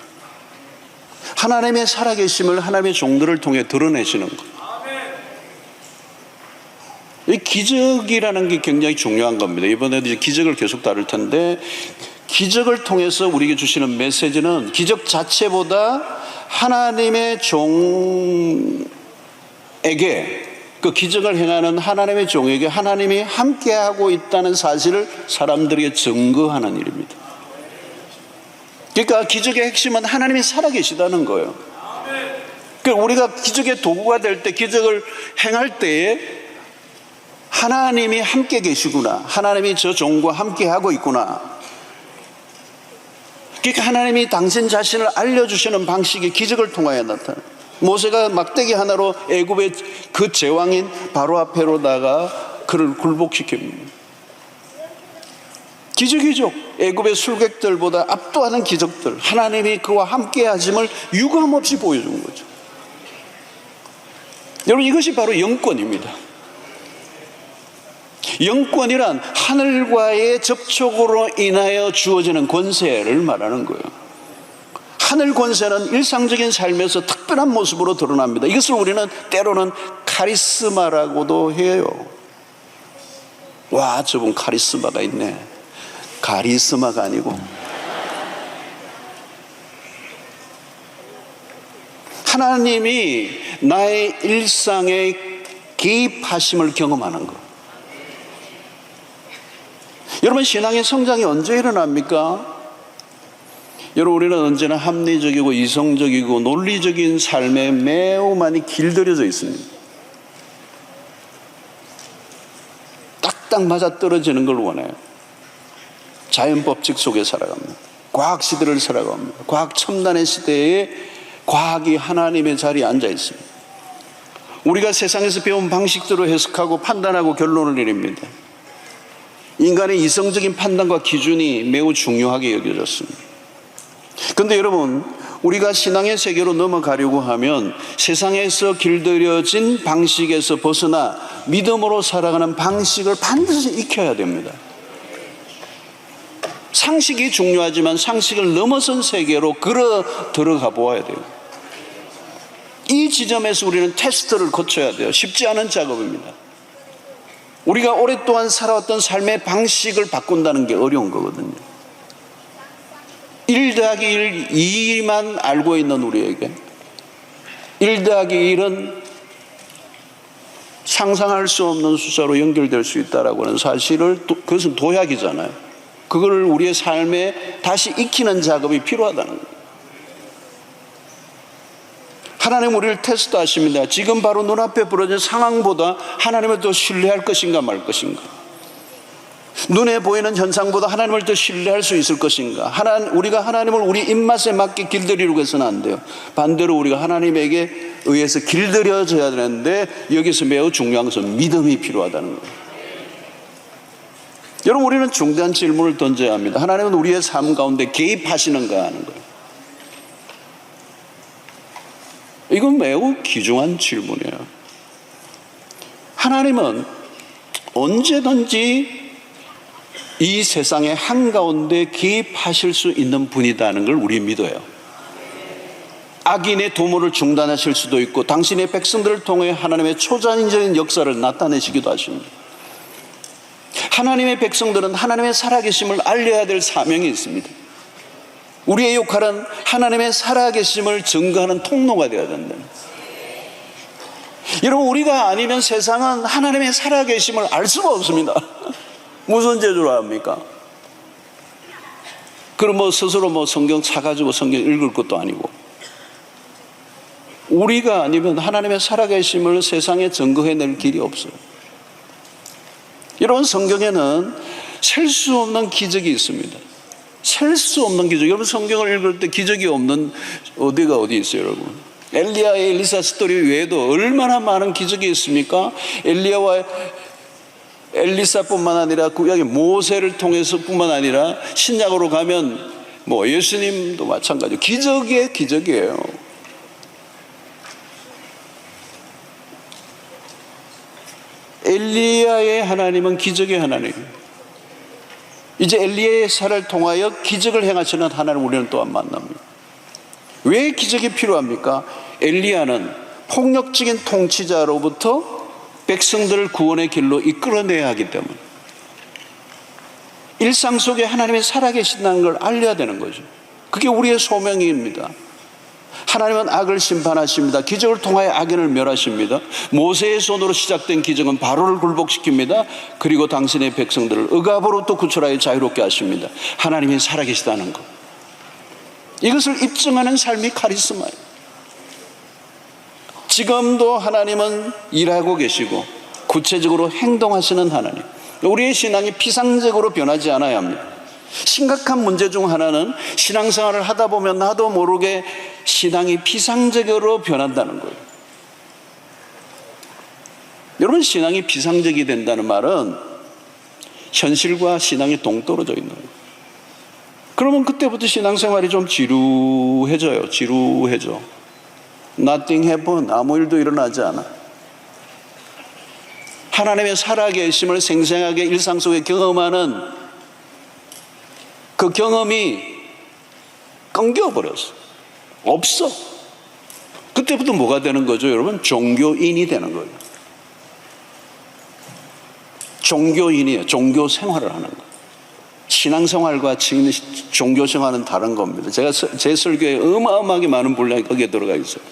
하나님의 살아계심을 하나님의 종들을 통해 드러내시는 것. 이 기적이라는 게 굉장히 중요한 겁니다. 이번에도 이제 기적을 계속 다룰 텐데, 기적을 통해서 우리에게 주시는 메시지는 기적 자체보다 하나님의 종에게, 그 기적을 행하는 하나님의 종에게 하나님이 함께하고 있다는 사실을 사람들에게 증거하는 일입니다. 그러니까 기적의 핵심은 하나님이 살아계시다는 거예요. 그러니까 우리가 기적의 도구가 될 때, 기적을 행할 때에 하나님이 함께 계시구나, 하나님이 저 종과 함께 하고 있구나. 그러니까 하나님이 당신 자신을 알려주시는 방식이 기적을 통하여 나타나요. 모세가 막대기 하나로 애굽의 그 제왕인 바로 앞에로다가 그를 굴복시킵니다. 기적이죠. 애굽의 술객들보다 압도하는 기적들, 하나님이 그와 함께 하심을 유감없이 보여준 거죠. 여러분, 이것이 바로 영권입니다. 영권이란 하늘과의 접촉으로 인하여 주어지는 권세를 말하는 거예요. 하늘 권세는 일상적인 삶에서 특별한 모습으로 드러납니다. 이것을 우리는 때로는 카리스마라고도 해요. 와, 저분 카리스마가 있네. 카리스마가 아니고 하나님이 나의 일상에 개입하심을 경험하는 것. 여러분, 신앙의 성장이 언제 일어납니까? 여러분, 우리는 언제나 합리적이고 이성적이고 논리적인 삶에 매우 많이 길들여져 있습니다. 딱딱 맞아떨어지는 걸 원해요. 자연 법칙 속에 살아갑니다. 과학 시대를 살아갑니다. 과학 첨단의 시대에 과학이 하나님의 자리에 앉아 있습니다. 우리가 세상에서 배운 방식대로 해석하고 판단하고 결론을 내립니다. 인간의 이성적인 판단과 기준이 매우 중요하게 여겨졌습니다. 그런데 여러분, 우리가 신앙의 세계로 넘어가려고 하면 세상에서 길들여진 방식에서 벗어나 믿음으로 살아가는 방식을 반드시 익혀야 됩니다. 상식이 중요하지만 상식을 넘어선 세계로 들어가 보아야 돼요. 이 지점에서 우리는 테스트를 거쳐야 돼요. 쉽지 않은 작업입니다. 우리가 오랫동안 살아왔던 삶의 방식을 바꾼다는 게 어려운 거거든요. 1 더하기 1, 2만 알고 있는 우리에게 1 더하기 1은 상상할 수 없는 숫자로 연결될 수 있다라고 하는 사실을, 그것은 도약이잖아요. 그걸 우리의 삶에 다시 익히는 작업이 필요하다는 거예요. 하나님 우리를 테스트하십니다. 지금 바로 눈앞에 벌어진 상황보다 하나님을 더 신뢰할 것인가 말 것인가. 눈에 보이는 현상보다 하나님을 더 신뢰할 수 있을 것인가? 우리가 하나님을 우리 입맛에 맞게 길들이려고 해서는 안 돼요. 반대로 우리가 하나님에게 의해서 길들여져야 되는데, 여기서 매우 중요한 것은 믿음이 필요하다는 거예요. 여러분, 우리는 중대한 질문을 던져야 합니다. 하나님은 우리의 삶 가운데 개입하시는가 하는 거예요. 이건 매우 귀중한 질문이에요. 하나님은 언제든지 이 세상의 한가운데 개입하실 수 있는 분이라는 걸 우리 믿어요. 악인의 도모를 중단하실 수도 있고, 당신의 백성들을 통해 하나님의 초자연적인 역사를 나타내시기도 하십니다. 하나님의 백성들은 하나님의 살아계심을 알려야 될 사명이 있습니다. 우리의 역할은 하나님의 살아계심을 증거하는 통로가 되어야 된다. 여러분, 우리가 아니면 세상은 하나님의 살아계심을 알 수가 없습니다. 무슨 재주로 합니까? 그럼 스스로 성경 사가지고 성경 읽을 것도 아니고. 우리가 아니면 하나님의 살아계심을 세상에 증거해낼 길이 없어요. 여러분, 성경에는 셀 수 없는 기적이 있습니다. 셀 수 없는 기적. 여러분, 성경을 읽을 때 기적이 없는 어디가 어디 있어요, 여러분? 엘리야의 엘리사 스토리 외에도 얼마나 많은 기적이 있습니까? 엘리야와 엘리사뿐만 아니라 구약의 모세를 통해서뿐만 아니라 신약으로 가면 예수님도 마찬가지로 기적의 기적이에요. 엘리야의 하나님은 기적의 하나님이에요. 이제 엘리야를 통하여 기적을 행하시는 하나님을 우리는 또한 만납니다. 왜 기적이 필요합니까? 엘리야는 폭력적인 통치자로부터 백성들을 구원의 길로 이끌어내야 하기 때문에 일상 속에 하나님이 살아계신다는 걸 알려야 되는 거죠. 그게 우리의 소명입니다. 하나님은 악을 심판하십니다. 기적을 통하여 악인을 멸하십니다. 모세의 손으로 시작된 기적은 바로를 굴복시킵니다. 그리고 당신의 백성들을 억압으로부터 구출하여 자유롭게 하십니다. 하나님이 살아계시다는 것, 이것을 입증하는 삶이 카리스마예요. 지금도 하나님은 일하고 계시고 구체적으로 행동하시는 하나님. 우리의 신앙이 피상적으로 변하지 않아야 합니다. 심각한 문제 중 하나는 신앙생활을 하다 보면 나도 모르게 신앙이 피상적으로 변한다는 거예요. 여러분, 신앙이 피상적이 된다는 말은 현실과 신앙이 동떨어져 있는 거예요. 그러면 그때부터 신앙생활이 좀 지루해져요. Nothing happen. 아무 일도 일어나지 않아. 하나님의 살아계심을 생생하게 일상 속에 경험하는 그 경험이 끊겨버렸어. 없어. 그때부터 뭐가 되는 거죠, 여러분? 종교인이 되는 거예요. 종교인이에요. 종교 생활을 하는 거예요. 신앙생활과 종교생활은 다른 겁니다. 제가 제 설교에 어마어마하게 많은 분량이 거기에 들어가 있어요.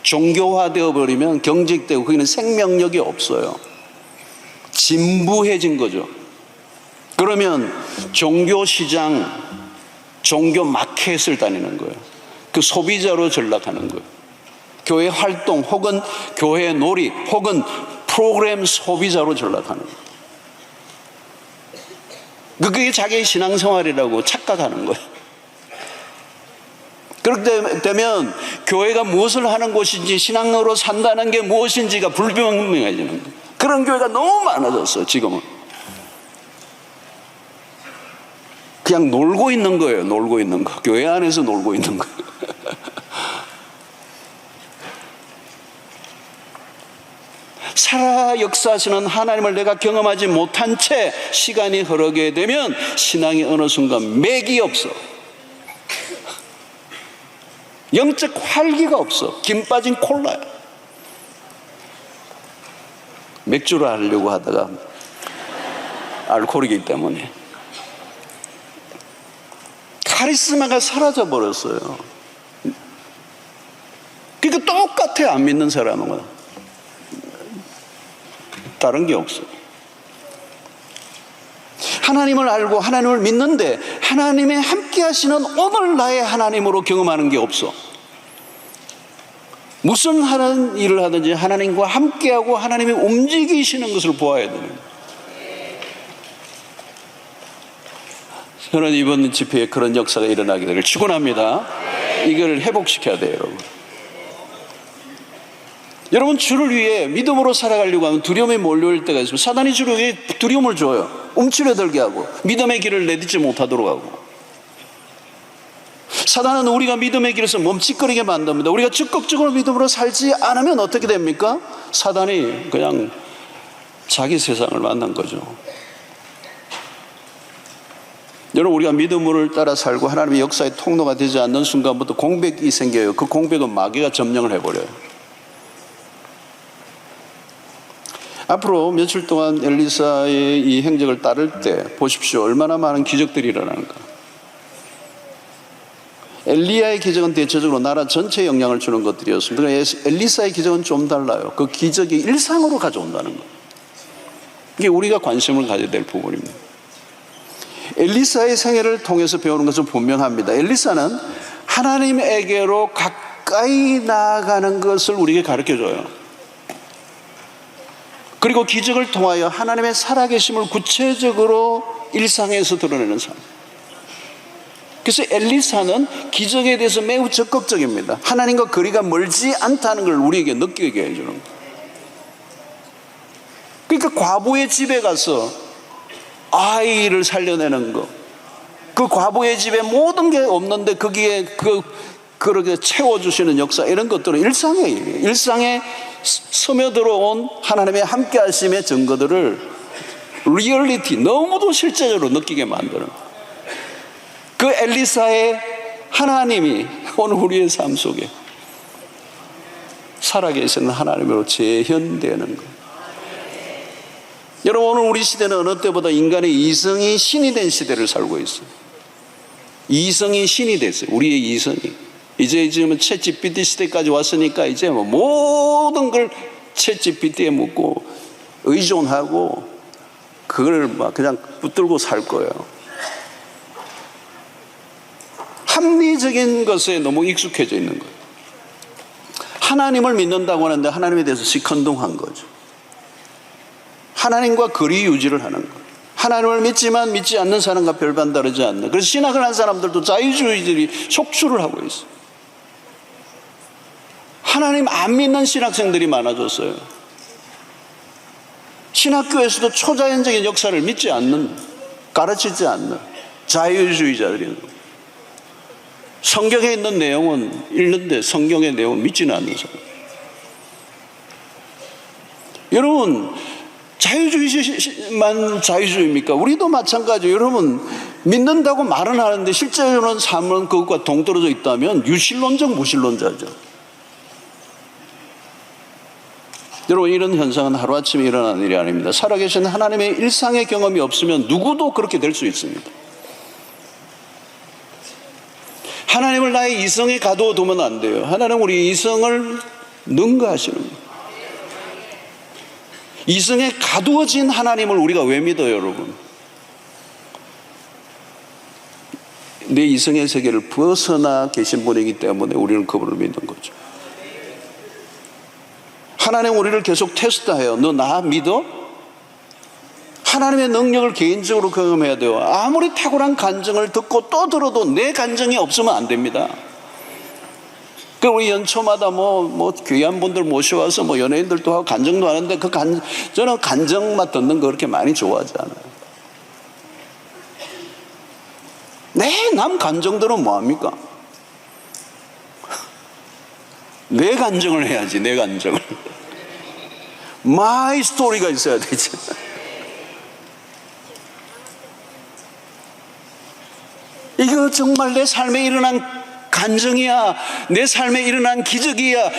종교화되어 버리면 경직되고 거기는 생명력이 없어요. 진부해진 거죠. 그러면 종교시장, 종교 마켓을 다니는 거예요. 그 소비자로 전락하는 거예요. 교회 활동 혹은 교회 놀이 혹은 프로그램 소비자로 전락하는 거예요. 그게 자기의 신앙생활이라고 착각하는 거예요. 그렇게 되면 교회가 무엇을 하는 곳인지, 신앙으로 산다는 게 무엇인지가 불분명해지는 거예요. 그런 교회가 너무 많아졌어요. 지금은 그냥 놀고 있는 거예요. 놀고 있는 거. 교회 안에서 놀고 있는 거예요. 살아 역사하시는 하나님을 내가 경험하지 못한 채 시간이 흐르게 되면 신앙이 어느 순간 맥이 없어. 영적 활기가 없어. 김 빠진 콜라야. 맥주를 하려고 하다가 알코올이기 때문에 카리스마가 사라져 버렸어요. 그러니까 똑같아요. 안 믿는 사람은 다른 게 없어요. 하나님을 알고 하나님을 믿는데 하나님의 함께 하시는 오늘 나의 하나님으로 경험하는 게 없어. 무슨 하는 일을 하든지 하나님과 함께하고 하나님이 움직이시는 것을 보아야 됩니다. 저는 이번 집회에 그런 역사가 일어나게 되길 축원합니다. 이걸 회복시켜야 돼요, 여러분. 여러분, 주를 위해 믿음으로 살아가려고 하면 두려움에 몰려올 때가 있습니다. 사단이 주를 위해 두려움을 줘요. 움츠려들게 하고 믿음의 길을 내딛지 못하도록 하고. 사단은 우리가 믿음의 길에서 멈칫거리게 만듭니다. 우리가 적극적으로 믿음으로 살지 않으면 어떻게 됩니까? 사단이 그냥 자기 세상을 만난 거죠. 여러분, 우리가 믿음을 따라 살고 하나님의 역사의 통로가 되지 않는 순간부터 공백이 생겨요. 그 공백은 마귀가 점령을 해버려요. 앞으로 며칠 동안 엘리사의 이 행적을 따를 때 보십시오. 얼마나 많은 기적들이 일어나는가. 엘리야의 기적은 대체적으로 나라 전체에 영향을 주는 것들이었습니다. 엘리사의 기적은 좀 달라요. 그 기적이 일상으로 가져온다는 것. 이게 우리가 관심을 가져야 될 부분입니다. 엘리사의 생애를 통해서 배우는 것은 분명합니다. 엘리사는 하나님에게로 가까이 나아가는 것을 우리에게 가르쳐줘요. 그리고 기적을 통하여 하나님의 살아계심을 구체적으로 일상에서 드러내는 삶. 그래서 엘리사는 기적에 대해서 매우 적극적입니다. 하나님과 거리가 멀지 않다는 걸 우리에게 느끼게 해주는 거예요. 그러니까 과부의 집에 가서 아이를 살려내는 거, 그 과부의 집에 모든 게 없는데 거기에 그렇게 채워주시는 역사, 이런 것들은 일상의 일이에요. 일상에 스며들어온 하나님의 함께 하심의 증거들을 리얼리티, 너무도 실제적으로 느끼게 만드는 그 엘리사의 하나님이 오늘 우리의 삶 속에 살아계시는 하나님으로 재현되는 것. 여러분, 오늘 우리 시대는 어느 때보다 인간의 이성이 신이 된 시대를 살고 있어요. 이성이 신이 됐어요. 우리의 이성이. 이제 지금 챗GPT 시대까지 왔으니까 이제 뭐 모든 걸 챗GPT에 묻고 의존하고 그걸 막 그냥 붙들고 살 거예요. 합리적인 것에 너무 익숙해져 있는 거예요. 하나님을 믿는다고 하는데 하나님에 대해서 시큰둥한 거죠. 하나님과 거리 유지를 하는 거예요. 하나님을 믿지만 믿지 않는 사람과 별반 다르지 않는. 그래서 신학을 한 사람들도 자유주의들이 속출을 하고 있어요. 하나님 안 믿는 신학생들이 많아졌어요. 신학교에서도 초자연적인 역사를 믿지 않는, 가르치지 않는 자유주의자들이 성경에 있는 내용은 읽는데 성경의 내용을 믿지는 않는 사람. 여러분, 자유주의만 자유주의입니까? 우리도 마찬가지예요. 여러분, 믿는다고 말은 하는데 실제로는 삶은 그것과 동떨어져 있다면 유실론적 무실론자죠. 여러분, 이런 현상은 하루아침에 일어나는 일이 아닙니다. 살아계신 하나님의 일상의 경험이 없으면 누구도 그렇게 될 수 있습니다. 하나님을 나의 이성에 가두어 두면 안 돼요. 하나님은 우리 이성을 능가하시는 거예요. 이성에 가두어진 하나님을 우리가 왜 믿어요, 여러분? 내 이성의 세계를 벗어나 계신 분이기 때문에 우리는 그분을 믿는 거죠. 하나님은 우리를 계속 테스트해요. 너 나 믿어? 하나님의 능력을 개인적으로 경험해야 돼요. 아무리 탁월한 간증을 듣고 또 들어도 내 간증이 없으면 안 됩니다. 그 우리 연초마다 귀한 분들 모셔와서 연예인들도 하고 간증도 하는데 저는 간증만 듣는 거 그렇게 많이 좋아하지 않아요. 남 간증들은 뭐합니까? 내 간증을 해야지, 내 간증을. 마이 스토리가 있어야 되지. 이거 정말 내 삶에 일어난 간증이야. 내 삶에 일어난 기적이야.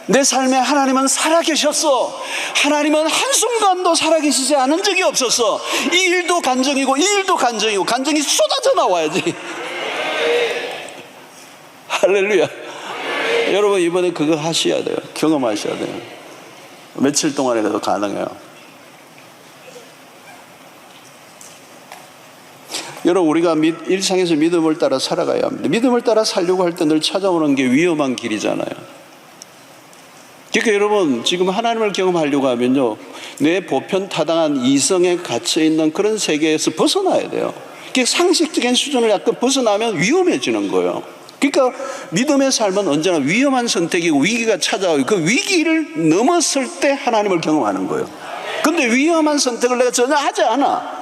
내 삶에 하나님은 살아계셨어. 하나님은 한순간도 살아계시지 않은 적이 없었어. 이 일도 간증이고 이 일도 간증이고 간증이 쏟아져 나와야지. 할렐루야. 여러분, 이번에 그거 하셔야 돼요. 경험하셔야 돼요. 며칠 동안이라도 가능해요. 여러분, 우리가 일상에서 믿음을 따라 살아가야 합니다. 믿음을 따라 살려고 할 때 늘 찾아오는 게 위험한 길이잖아요. 그러니까 여러분, 지금 하나님을 경험하려고 하면요, 내 보편타당한 이성에 갇혀있는 그런 세계에서 벗어나야 돼요. 그게 상식적인 수준을 약간 벗어나면 위험해지는 거예요. 그러니까 믿음의 삶은 언제나 위험한 선택이고 위기가 찾아오고 그 위기를 넘었을 때 하나님을 경험하는 거예요. 근데 위험한 선택을 내가 전혀 하지 않아.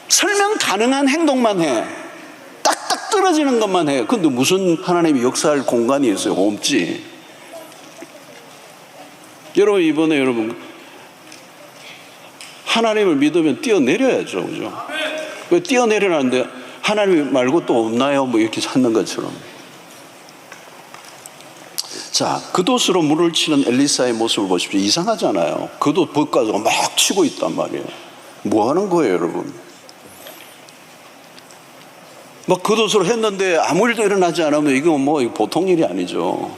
설명 가능한 행동만 해. 딱딱 떨어지는 것만 해. 근데 무슨 하나님이 역사할 공간이 있어요? 없지. 여러분, 이번에 하나님을 믿으면 뛰어내려야죠. 그죠? 왜 뛰어내려라는데 하나님 말고 또 없나요? 뭐 이렇게 찾는 것처럼. 자, 겉옷으로 물을 치는 엘리사의 모습을 보십시오. 이상하잖아요. 겉옷 벗가지고 막 치고 있단 말이에요. 뭐 하는 거예요, 여러분? 막 겉옷으로 했는데 아무 일도 일어나지 않으면 이거 뭐 보통 일이 아니죠.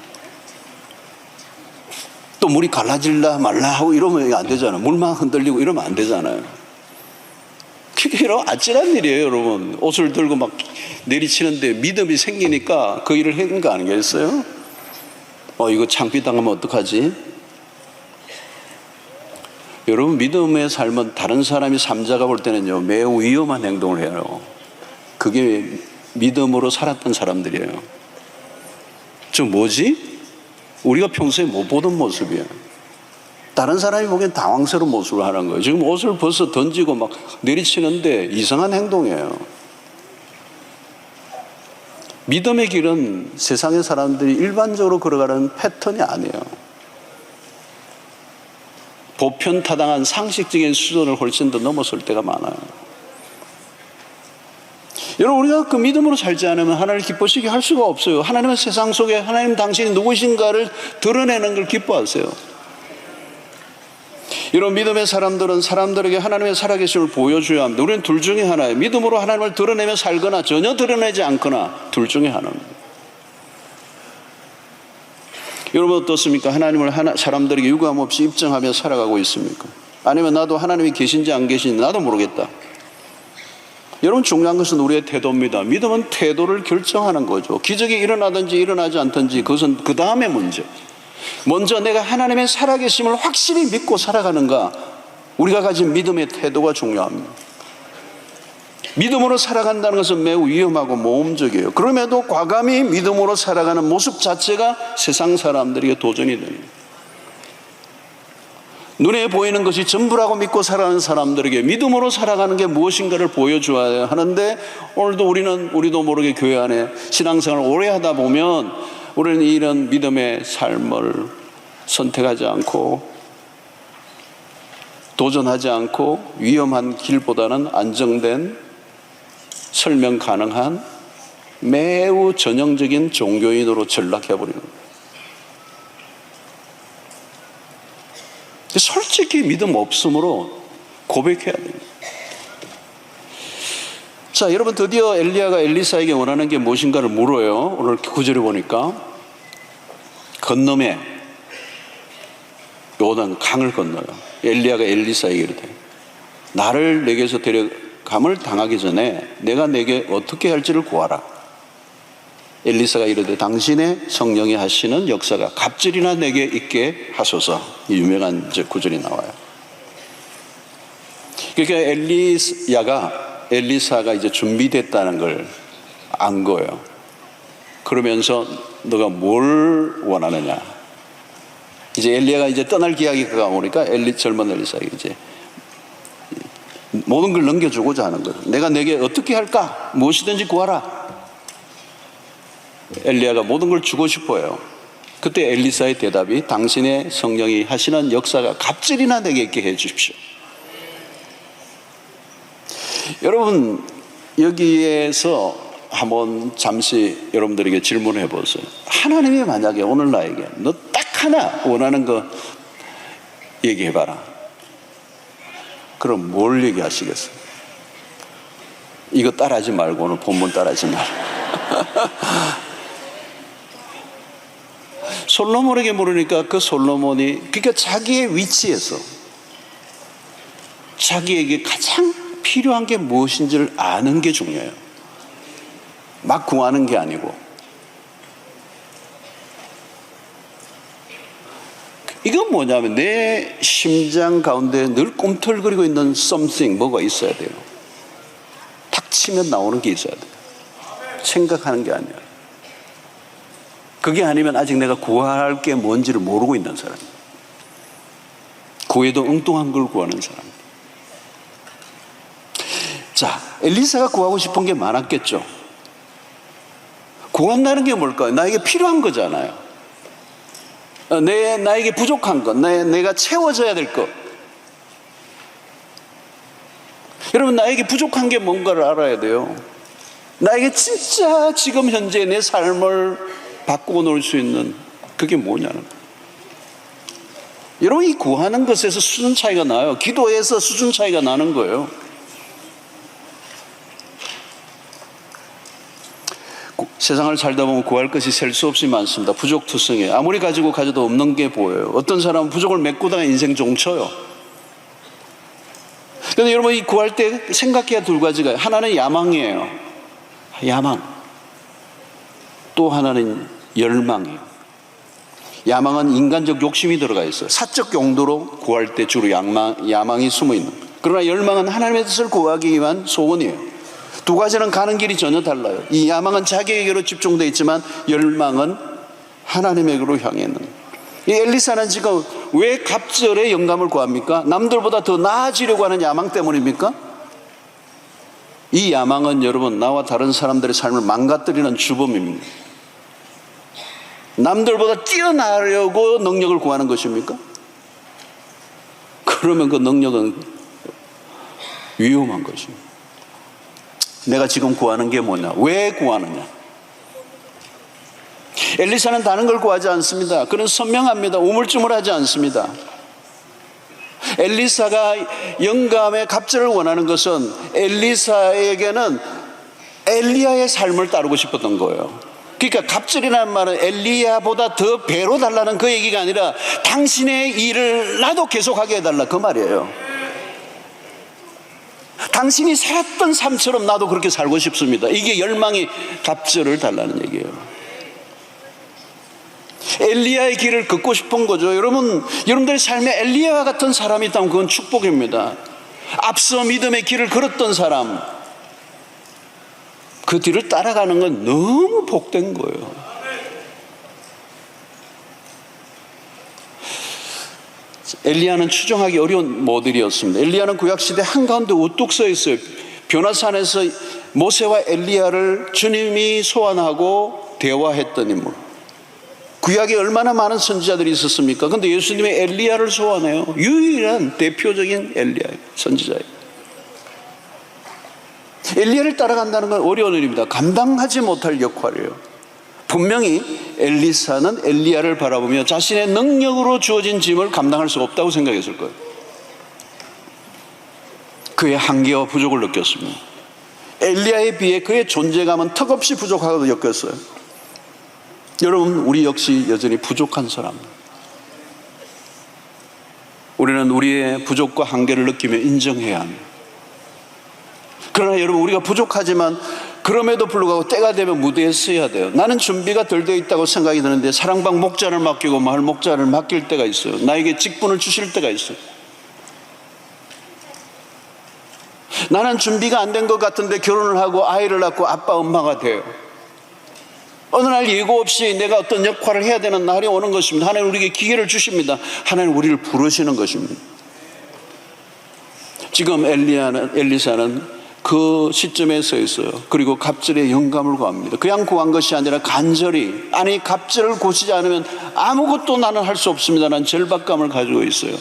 또 물이 갈라질라 말라 하고 이러면 안 되잖아요. 물만 흔들리고 이러면 안 되잖아요. 그게 아찔한 일이에요, 여러분. 옷을 들고 막 내리치는데 믿음이 생기니까 그 일을 한 거 아니겠어요? 이거 창피 당하면 어떡하지? 여러분, 믿음의 삶은 다른 사람이 삼자가 볼 때는요, 매우 위험한 행동을 해요. 그게 믿음으로 살았던 사람들이에요. 저 뭐지? 우리가 평소에 못 보던 모습이에요. 다른 사람이 보기엔 당황스러운 모습을 하는 거예요. 지금 옷을 벗어 던지고 막 내리치는데 이상한 행동이에요. 믿음의 길은 세상의 사람들이 일반적으로 걸어가는 패턴이 아니에요. 보편타당한 상식적인 수준을 훨씬 더 넘어설 때가 많아요. 여러분, 우리가 그 믿음으로 살지 않으면 하나님을 기쁘시게 할 수가 없어요. 하나님은 세상 속에 하나님 당신이 누구신가를 드러내는 걸 기뻐하세요. 이런 믿음의 사람들은 사람들에게 하나님의 살아계심을 보여줘야 합니다. 우리는 둘 중에 하나예요. 믿음으로 하나님을 드러내며 살거나 전혀 드러내지 않거나 둘 중에 하나입니다. 여러분 어떻습니까? 하나님을 사람들에게 유감없이 입증하며 살아가고 있습니까? 아니면 나도 하나님이 계신지 안 계신지 나도 모르겠다. 여러분, 중요한 것은 우리의 태도입니다. 믿음은 태도를 결정하는 거죠. 기적이 일어나든지 일어나지 않든지 그것은 그 다음의 문제. 먼저 내가 하나님의 살아계심을 확실히 믿고 살아가는가, 우리가 가진 믿음의 태도가 중요합니다. 믿음으로 살아간다는 것은 매우 위험하고 모험적이에요. 그럼에도 과감히 믿음으로 살아가는 모습 자체가 세상 사람들에게 도전이 됩니다. 눈에 보이는 것이 전부라고 믿고 살아가는 사람들에게 믿음으로 살아가는 게 무엇인가를 보여줘야 하는데, 오늘도 우리도 모르게 교회 안에 신앙생활을 오래 하다 보면 우리는 이런 믿음의 삶을 선택하지 않고 도전하지 않고 위험한 길보다는 안정된 설명 가능한 매우 전형적인 종교인으로 전락해버리는 거예요. 솔직히 믿음 없음으로 고백해야 됩니다. 자, 여러분, 드디어 엘리야가 엘리사에게 원하는 게 무엇인가를 물어요. 오늘 9절에 보니까 건너매 요단 강을 건너요. 엘리야가 엘리사에게 이르되 나를 내게서 데려감을 당하기 전에 내가 내게 어떻게 할지를 구하라. 엘리사가 이르되 당신의 성령이 하시는 역사가 갑절이나 내게 있게 하소서. 이 유명한 구절이 나와요. 그러니까 엘리사가 이제 준비됐다는 걸 안 거예요. 그러면서 너가 뭘 원하느냐. 이제 엘리야가 이제 떠날 기약이 오니까 젊은 엘리사에게 이제 모든 걸 넘겨주고자 하는 거예요. 내가 내게 어떻게 할까? 무엇이든지 구하라. 엘리야가 모든 걸 주고 싶어요. 그때 엘리사의 대답이 당신의 성령이 하시는 역사가 갑절이나 내게 있게 해 주십시오. 여러분, 여기에서 한번 잠시 여러분들에게 질문을 해보세요. 하나님이 만약에 오늘 나에게 너 딱 하나 원하는 거 얘기해봐라. 그럼 뭘 얘기하시겠어요? 이거 따라하지 말고, 오늘 본문 따라하지 말고. 솔로몬에게 물으니까 그 솔로몬이, 그러니까 자기의 위치에서 자기에게 가장 필요한 게 무엇인지를 아는 게 중요해요. 막 구하는 게 아니고. 이건 뭐냐면 내 심장 가운데 늘 꿈틀거리고 있는 something, 뭐가 있어야 돼요. 치면 나오는 게 있어야 돼. 생각하는 게 아니야. 그게 아니면 아직 내가 구할 게 뭔지를 모르고 있는 사람이야. 구해도 엉뚱한 걸 구하는 사람. 자, 엘리사가 구하고 싶은 게 많았겠죠. 구한다는 게 뭘까요? 나에게 필요한 거잖아요. 나에게 부족한 것, 내가 채워져야 될 것. 여러분, 나에게 부족한 게 뭔가를 알아야 돼요. 나에게 진짜 지금 현재 내 삶을 바꾸고 놓을 수 있는 그게 뭐냐는 거예요. 여러분, 이 구하는 것에서 수준 차이가 나요. 기도에서 수준 차이가 나는 거예요. 세상을 살다 보면 구할 것이 셀 수 없이 많습니다. 부족투성이에요. 아무리 가져도 없는 게 보여요. 어떤 사람은 부족을 메꾸다가 인생 종쳐요. 그런데 여러분, 이 구할 때 생각해야 두 가지가, 하나는 야망이에요. 야망. 또 하나는 열망이에요. 야망은 인간적 욕심이 들어가 있어요. 사적 용도로 구할 때 주로 야망이 숨어 있는 거예요. 그러나 열망은 하나님의 뜻을 구하기 위한 소원이에요. 두 가지는 가는 길이 전혀 달라요. 이 야망은 자기에게로 집중되어 있지만 열망은 하나님에게로 향해 있는 거예요. 이 엘리사는 지금 왜 갑절에 영감을 구합니까? 남들보다 더 나아지려고 하는 야망 때문입니까? 이 야망은 여러분, 나와 다른 사람들의 삶을 망가뜨리는 주범입니다. 남들보다 뛰어나려고 능력을 구하는 것입니까? 그러면 그 능력은 위험한 것입니다. 내가 지금 구하는 게 뭐냐? 왜 구하느냐? 엘리사는 다른 걸 구하지 않습니다. 그는 선명합니다. 우물쭈물하지 않습니다. 엘리사가 영감의 갑절을 원하는 것은 엘리사에게는 엘리야의 삶을 따르고 싶었던 거예요. 그러니까 갑절이라는 말은 엘리야보다 더 배로 달라는 그 얘기가 아니라 당신의 일을 나도 계속하게 해달라, 그 말이에요. 당신이 살았던 삶처럼 나도 그렇게 살고 싶습니다. 이게 열망이 갑절을 달라는 얘기예요. 엘리야의 길을 걷고 싶은 거죠. 여러분들의 삶에 엘리야와 같은 사람이 있다면 그건 축복입니다. 앞서 믿음의 길을 걸었던 사람, 그 뒤를 따라가는 건 너무 복된 거예요. 엘리야는 추정하기 어려운 모델이었습니다. 엘리야는 구약시대 한가운데 우뚝 서 있어요. 변화산에서 모세와 엘리야를 주님이 소환하고 대화했던 인물. 구약에 얼마나 많은 선지자들이 있었습니까? 그런데 예수님이 엘리야를 소환해요. 유일한 대표적인 엘리야 선지자예요. 엘리야를 따라간다는 건 어려운 일입니다. 감당하지 못할 역할이에요. 분명히 엘리사는 엘리야를 바라보며 자신의 능력으로 주어진 짐을 감당할 수 없다고 생각했을 거예요. 그의 한계와 부족을 느꼈습니다. 엘리야에 비해 그의 존재감은 턱없이 부족하다고 느꼈어요. 여러분, 우리 역시 여전히 부족한 사람입니다. 우리는 우리의 부족과 한계를 느끼며 인정해야 합니다. 그러나 여러분, 우리가 부족하지만 그럼에도 불구하고 때가 되면 무대에 서야 돼요. 나는 준비가 덜 되어 있다고 생각이 드는데 사랑방 목자를 맡기고 마을 목자를 맡길 때가 있어요. 나에게 직분을 주실 때가 있어요. 나는 준비가 안 된 것 같은데 결혼을 하고 아이를 낳고 아빠 엄마가 돼요. 어느 날 예고 없이 내가 어떤 역할을 해야 되는 날이 오는 것입니다. 하나님 우리에게 기회를 주십니다. 하나님 우리를 부르시는 것입니다. 지금 엘리사는 그 시점에 서 있어요. 그리고 갑절의 영감을 구합니다. 그냥 구한 것이 아니라 간절히, 아니 갑절을 고치지 않으면 아무것도 나는 할 수 없습니다. 난 절박감을 가지고 있어요.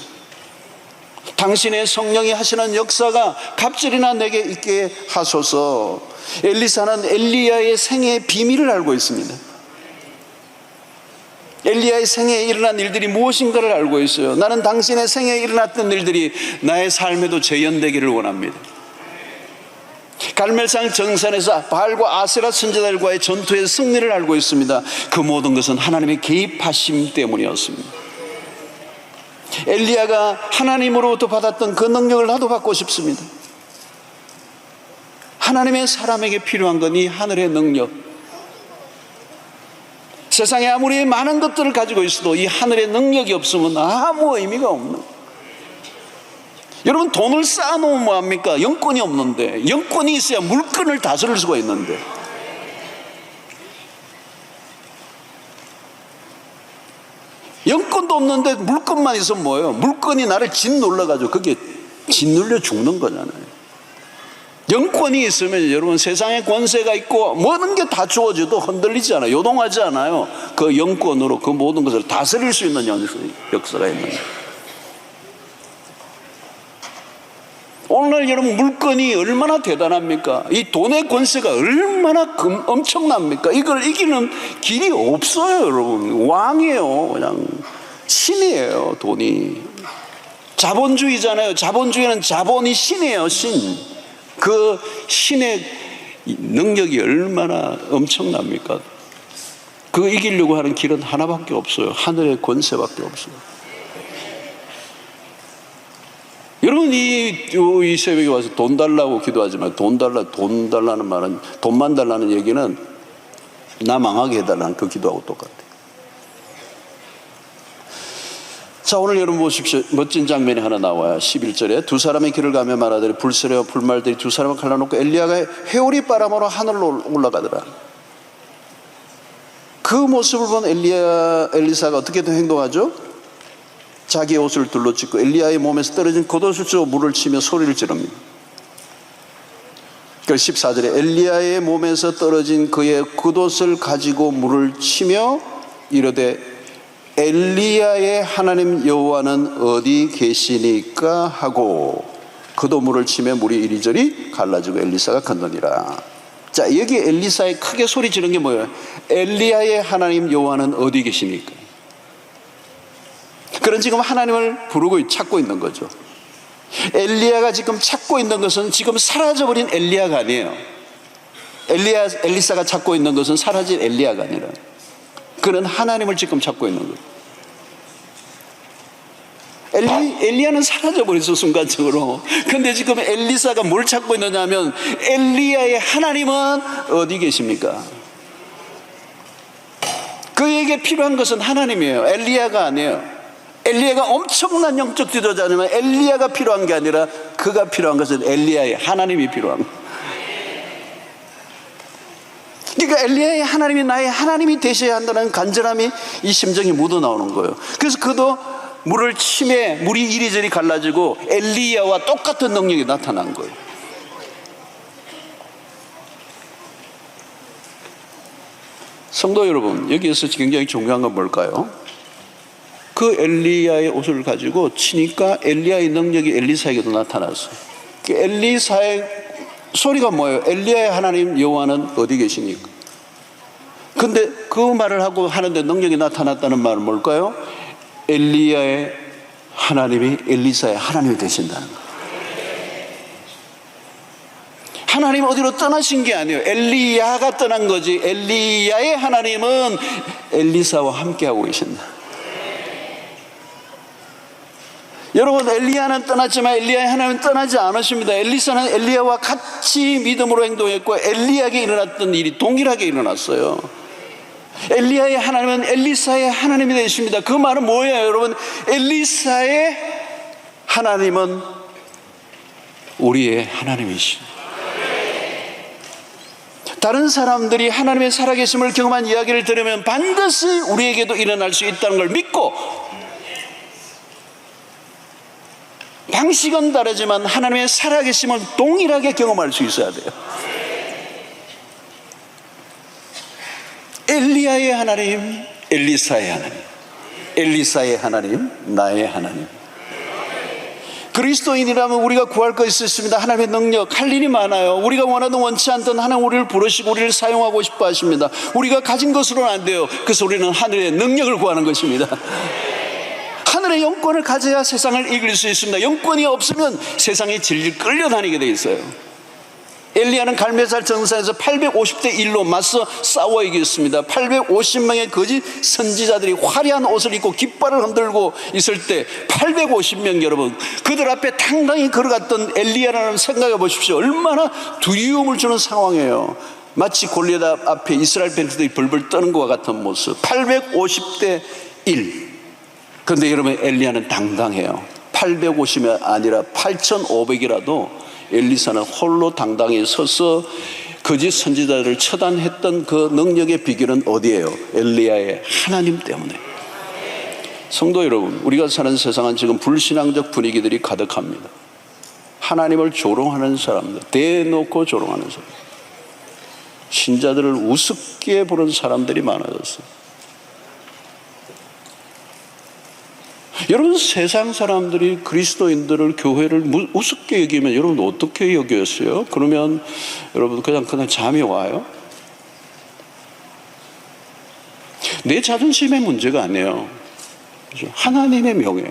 당신의 성령이 하시는 역사가 갑절이나 내게 있게 하소서. 엘리사는 엘리야의 생애의 비밀을 알고 있습니다. 엘리야의 생애에 일어난 일들이 무엇인가를 알고 있어요. 나는 당신의 생애에 일어났던 일들이 나의 삶에도 재현되기를 원합니다. 갈멜산 정산에서 바알과 아세라 선지자들과의 전투의 승리를 알고 있습니다. 그 모든 것은 하나님의 개입하심 때문이었습니다. 엘리야가 하나님으로부터 받았던 그 능력을 나도 받고 싶습니다. 하나님의 사람에게 필요한 건 이 하늘의 능력. 세상에 아무리 많은 것들을 가지고 있어도 이 하늘의 능력이 없으면 아무 의미가 없는. 여러분, 돈을 쌓아놓으면 뭐합니까? 영권이 없는데, 영권이 있어야 물건을 다스릴 수가 있는데, 영권도 없는데 물건만 있으면 뭐예요? 물건이 나를 짓눌러가지고 그게 짓눌려 죽는 거잖아요. 영권이 있으면 여러분, 세상에 권세가 있고 모든 게 다 주어져도 흔들리지 않아요. 요동하지 않아요. 그 영권으로 그 모든 것을 다스릴 수 있는 역사가 있는 거예요. 오늘날 여러분, 물건이 얼마나 대단합니까? 이 돈의 권세가 얼마나 엄청납니까? 이걸 이기는 길이 없어요. 여러분, 왕이에요. 그냥 신이에요. 돈이 자본주의잖아요. 자본주의는 자본이 신이에요. 신. 그 신의 능력이 얼마나 엄청납니까? 그 이기려고 하는 길은 하나밖에 없어요. 하늘의 권세밖에 없어요. 여러분, 이 새벽에 와서 돈 달라고 기도하지만, 돈 달라는 말은, 돈만 달라는 얘기는 나 망하게 해달라는 그 기도하고 똑같아요. 자, 오늘 여러분 보십시오. 멋진 장면이 하나 나와요. 11절에 두 사람의 길을 가며 말하더니 불새와 불말들이 두 사람을 갈라놓고 엘리야가 회오리 바람으로 하늘로 올라가더라. 그 모습을 본 엘리사가 어떻게 행동하죠? 자기의 옷을 둘러짓고 엘리야의 몸에서 떨어진 겉옷을 쥐어 물을 치며 소리를 지릅니다. 그래서 14절에 엘리야의 몸에서 떨어진 그의 겉옷을 가지고 물을 치며 이르되 엘리야의 하나님 여호와는 어디 계시니까 하고 그도 물을 치며 물이 이리저리 갈라지고 엘리사가 건너니라. 자, 여기 엘리사의 크게 소리 지른 게 뭐예요? 엘리야의 하나님 여호와는 어디 계시니까. 그런 지금 하나님을 부르고 찾고 있는 거죠. 엘리야가 지금 찾고 있는 것은 지금 사라져버린 엘리야가 아니에요. 엘리사가 찾고 있는 것은 사라진 엘리야가 아니라 그는 하나님을 지금 찾고 있는 거예요. 엘리야는 사라져버렸어, 순간적으로. 근데 지금 엘리사가 뭘 찾고 있느냐 하면 엘리야의 하나님은 어디 계십니까? 그에게 필요한 것은 하나님이에요. 엘리야가 아니에요. 엘리야가 엄청난 영적 지도자지만 엘리야가 필요한 게 아니라 그가 필요한 것은 엘리야의 하나님이 필요한 거예요. 그러니까 엘리야의 하나님이 나의 하나님이 되셔야 한다는 간절함이 이 심정이 묻어나오는 거예요. 그래서 그도 물을 치매 물이 이리저리 갈라지고 엘리야와 똑같은 능력이 나타난 거예요. 성도 여러분, 여기에서 굉장히 중요한 건 뭘까요? 그 엘리야의 옷을 가지고 치니까 엘리야의 능력이 엘리사에게도 나타났어요. 그 엘리사의 소리가 뭐예요? 엘리야의 하나님 여호와는 어디 계십니까? 근데 그 말을 하고 하는데 능력이 나타났다는 말은 뭘까요? 엘리야의 하나님이 엘리사의 하나님이 되신다는 거예요. 하나님 어디로 떠나신 게 아니에요. 엘리야가 떠난 거지. 엘리야의 하나님은 엘리사와 함께하고 계신다. 여러분, 엘리야는 떠났지만 엘리야의 하나님은 떠나지 않으십니다. 엘리사는 엘리야와 같이 믿음으로 행동했고 엘리야에게 일어났던 일이 동일하게 일어났어요. 엘리야의 하나님은 엘리사의 하나님이 되십니다. 그 말은 뭐예요, 여러분? 엘리사의 하나님은 우리의 하나님이십니다. 다른 사람들이 하나님의 살아계심을 경험한 이야기를 들으면 반드시 우리에게도 일어날 수 있다는 걸 믿고, 방식은 다르지만 하나님의 살아계심을 동일하게 경험할 수 있어야 돼요. 엘리야의 하나님, 엘리사의 하나님, 엘리사의 하나님, 나의 하나님. 그리스도인이라면 우리가 구할 것이 있습니다. 하나님의 능력, 할 일이 많아요. 우리가 원하든 원치 않든 하나님 우리를 부르시고 우리를 사용하고 싶어 하십니다. 우리가 가진 것으로는 안 돼요. 그래서 우리는 하늘의 능력을 구하는 것입니다. 하늘의 영권을 가져야 세상을 이길 수 있습니다. 영권이 없으면 세상에 질질 끌려다니게 돼 있어요. 엘리야는 갈멜살 정상에서 850대 1로 맞서 싸워 이겼습니다. 850명의 거짓 선지자들이 화려한 옷을 입고 깃발을 흔들고 있을 때 850명 여러분, 그들 앞에 당당히 걸어갔던 엘리야라는 생각해 보십시오. 얼마나 두려움을 주는 상황이에요. 마치 골리앗 앞에 이스라엘 백성들이 벌벌 떠는 것과 같은 모습. 850대 1. 그런데 여러분, 엘리야는 당당해요. 850이 아니라 8,500이라도 엘리사는 홀로 당당히 서서 거짓 선지자를 처단했던 그 능력의 비결은 어디예요? 엘리야의 하나님 때문에. 성도 여러분, 우리가 사는 세상은 지금 불신앙적 분위기들이 가득합니다. 하나님을 조롱하는 사람들, 대놓고 조롱하는 사람, 신자들을 우습게 보는 사람들이 많아졌어요. 여러분, 세상 사람들이 그리스도인들을, 교회를 우습게 여기면 여러분 어떻게 여겼어요? 그러면 여러분 그냥 잠이 와요? 내 자존심의 문제가 아니에요. 그렇죠? 하나님의 명예.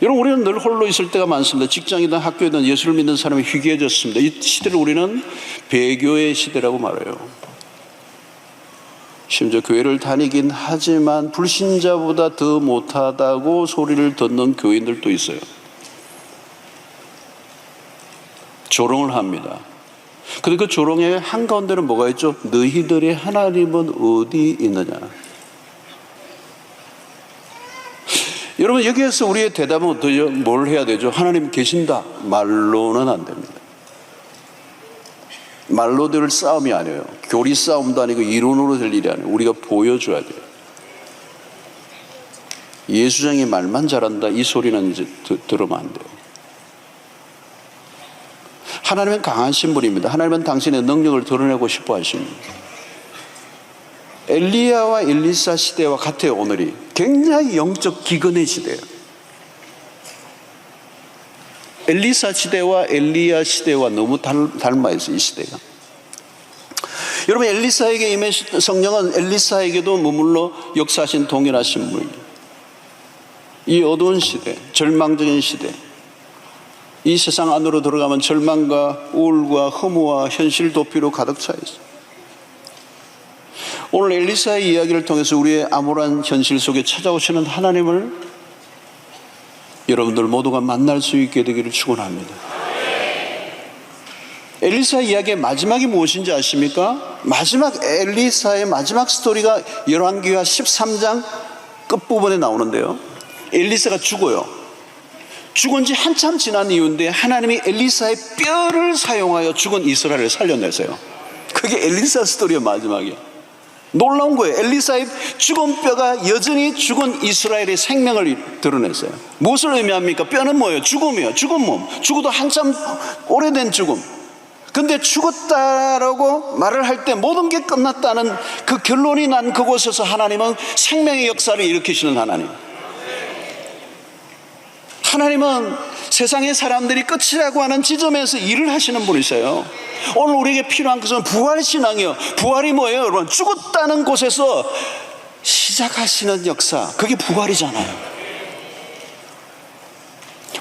여러분, 우리는 늘 홀로 있을 때가 많습니다. 직장이든 학교이든 예수를 믿는 사람이 희귀해졌습니다. 이 시대를 우리는 배교의 시대라고 말해요. 심지어 교회를 다니긴 하지만 불신자보다 더 못하다고 소리를 듣는 교인들도 있어요. 조롱을 합니다. 그런데 그 조롱의 한가운데는 뭐가 있죠? 너희들의 하나님은 어디 있느냐? 여러분, 여기에서 우리의 대답은 어떠죠? 뭘 해야 되죠? 하나님 계신다. 말로는 안 됩니다. 말로 될 싸움이 아니에요. 교리 싸움도 아니고 이론으로 될 일이 아니에요. 우리가 보여줘야 돼요. 예수장이 말만 잘한다, 이 소리는 이제 들으면 안 돼요. 하나님은 강하신 분입니다. 하나님은 당신의 능력을 드러내고 싶어 하십니다. 엘리야와 엘리사 시대와 같아요. 오늘이 굉장히 영적 기근의 시대예요. 엘리사 시대와 엘리야 시대와 너무 닮아 있어요. 이 시대가. 여러분, 엘리사에게 임하신 성령은 엘리사에게도 머물러 역사하신 동일하신 분이에요. 이 어두운 시대, 절망적인 시대, 이 세상 안으로 들어가면 절망과 우울과 허무와 현실 도피로 가득 차 있어요. 오늘 엘리사의 이야기를 통해서 우리의 암울한 현실 속에 찾아오시는 하나님을 여러분들 모두가 만날 수 있게 되기를 축원합니다. 엘리사 이야기의 마지막이 무엇인지 아십니까? 엘리사의 마지막 스토리가 열왕기하 13장 끝부분에 나오는데요. 엘리사가 죽어요. 죽은 지 한참 지난 이후인데 하나님이 엘리사의 뼈를 사용하여 죽은 이스라엘을 살려내세요. 그게 엘리사 스토리의 마지막이에요. 놀라운 거예요. 엘리사의 죽은 뼈가 여전히 죽은 이스라엘의 생명을 드러냈어요. 무엇을 의미합니까? 뼈는 뭐예요? 죽음이에요. 죽은 몸. 죽어도 한참 오래된 죽음. 근데 죽었다라고 말을 할 때 모든 게 끝났다는 그 결론이 난 그곳에서 하나님은 생명의 역사를 일으키시는 하나님. 하나님은 세상의 사람들이 끝이라고 하는 지점에서 일을 하시는 분이세요. 오늘 우리에게 필요한 것은 부활신앙이에요. 부활이 뭐예요? 여러분, 죽었다는 곳에서 시작하시는 역사, 그게 부활이잖아요.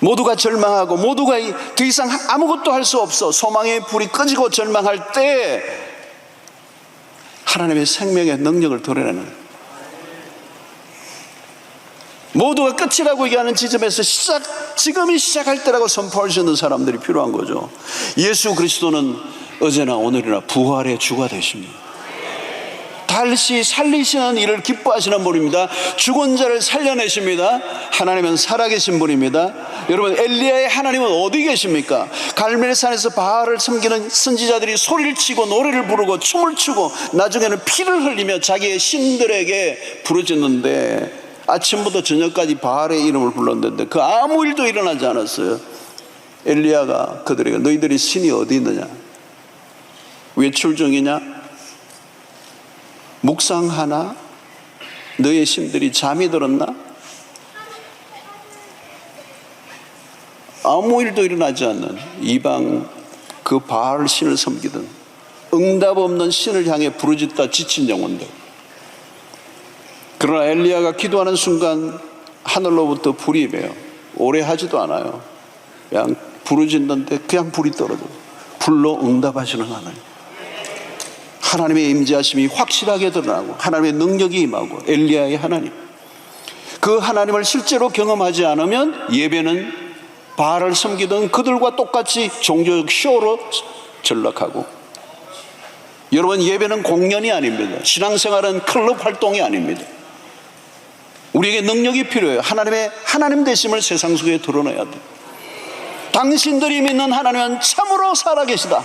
모두가 절망하고 모두가 더 이상 아무것도 할 수 없어 소망의 불이 꺼지고 절망할 때 하나님의 생명의 능력을 드러내는, 모두가 끝이라고 얘기하는 지점에서 지금이 시작할 때라고 선포할 수 있는 사람들이 필요한 거죠. 예수 그리스도는 어제나 오늘이나 부활의 주가 되십니다. 다시 살리시는 일을 기뻐하시는 분입니다. 죽은 자를 살려내십니다. 하나님은 살아계신 분입니다. 여러분, 엘리야의 하나님은 어디 계십니까? 갈멜산에서 바알을 섬기는 선지자들이 소리를 치고 노래를 부르고 춤을 추고 나중에는 피를 흘리며 자기의 신들에게 부르짖는데 아침부터 저녁까지 바알의 이름을 불렀는데 그 아무 일도 일어나지 않았어요. 엘리야가 그들에게 너희들이 신이 어디 있느냐? 외출 중이냐? 묵상하나? 너의 신들이 잠이 들었나? 아무 일도 일어나지 않는 이방 그 바알 신을 섬기던 응답 없는 신을 향해 부르짖다 지친 영혼들. 그러나 엘리야가 기도하는 순간 하늘로부터 불이 임해요. 오래 하지도 않아요. 그냥 부르짖는데 그냥 불이 떨어져요. 불로 응답하시는 하나님. 하나님의 임재하심이 확실하게 드러나고 하나님의 능력이 임하고 엘리야의 하나님, 그 하나님을 실제로 경험하지 않으면 예배는 바알을 섬기던 그들과 똑같이 종교적 쇼로 전락하고, 여러분, 예배는 공연이 아닙니다. 신앙생활은 클럽 활동이 아닙니다. 우리에게 능력이 필요해요. 하나님 되심을 세상 속에 드러내야 돼. 당신들이 믿는 하나님은 참으로 살아계시다.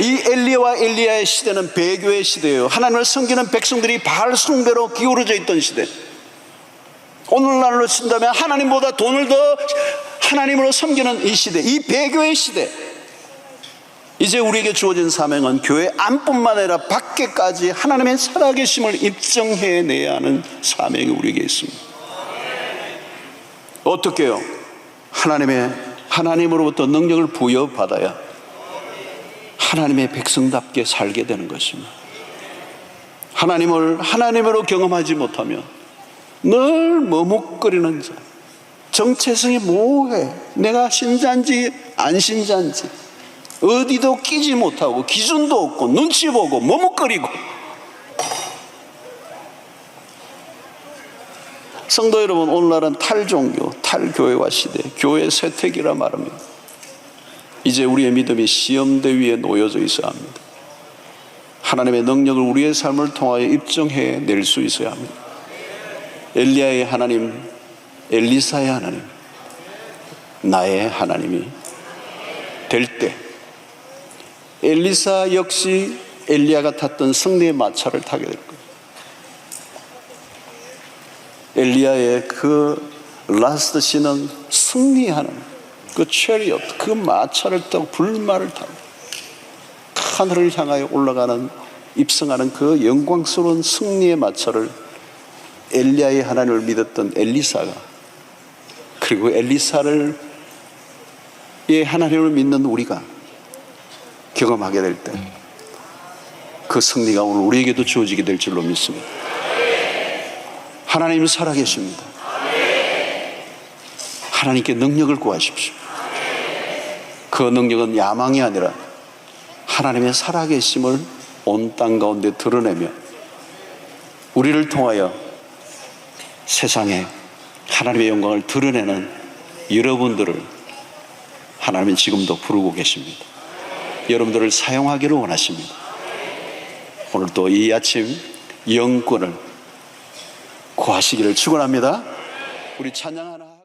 이 엘리야와 엘리야의 시대는 배교의 시대예요. 하나님을 섬기는 백성들이 바알 숭배로 기울어져 있던 시대. 오늘날로 친다면 하나님보다 돈을 더 하나님으로 섬기는 이 시대, 이 배교의 시대. 이제 우리에게 주어진 사명은 교회 안뿐만 아니라 밖에까지 하나님의 살아계심을 입증해내야 하는 사명이 우리에게 있습니다. 어떻게 해요? 하나님으로부터 능력을 부여받아야 하나님의 백성답게 살게 되는 것입니다. 하나님을 하나님으로 경험하지 못하면 늘 머뭇거리는 자, 정체성이 모호해. 내가 신자인지 안 신자인지 어디도 끼지 못하고 기준도 없고 눈치 보고 머뭇거리고. 성도 여러분, 오늘날은 탈종교, 탈교회화 시대, 교회 쇠퇴기라 말합니다. 이제 우리의 믿음이 시험대 위에 놓여져 있어야 합니다. 하나님의 능력을 우리의 삶을 통하여 입증해 낼 수 있어야 합니다. 엘리야의 하나님, 엘리사의 하나님, 나의 하나님이 될 때 엘리사 역시 엘리야가 탔던 승리의 마차를 타게 될 거예요. 엘리야의 그 라스트 씬은 승리하는 그 체리엇, 그 마차를 타고 불마를 타고 하늘을 향하여 올라가는, 입성하는 그 영광스러운 승리의 마차를 엘리야의 하나님을 믿었던 엘리사가, 그리고 엘리사를 의 하나님을 믿는 우리가 경험하게 될 때 그 승리가 오늘 우리에게도 주어지게 될 줄로 믿습니다. 하나님이 살아계십니다. 하나님께 능력을 구하십시오. 그 능력은 야망이 아니라 하나님의 살아계심을 온 땅 가운데 드러내며 우리를 통하여 세상에 하나님의 영광을 드러내는 여러분들을 하나님은 지금도 부르고 계십니다. 여러분들을 사용하기를 원하십니다. 오늘 또 이 아침 영권을 구하시기를 축원합니다. 우리 찬양하나.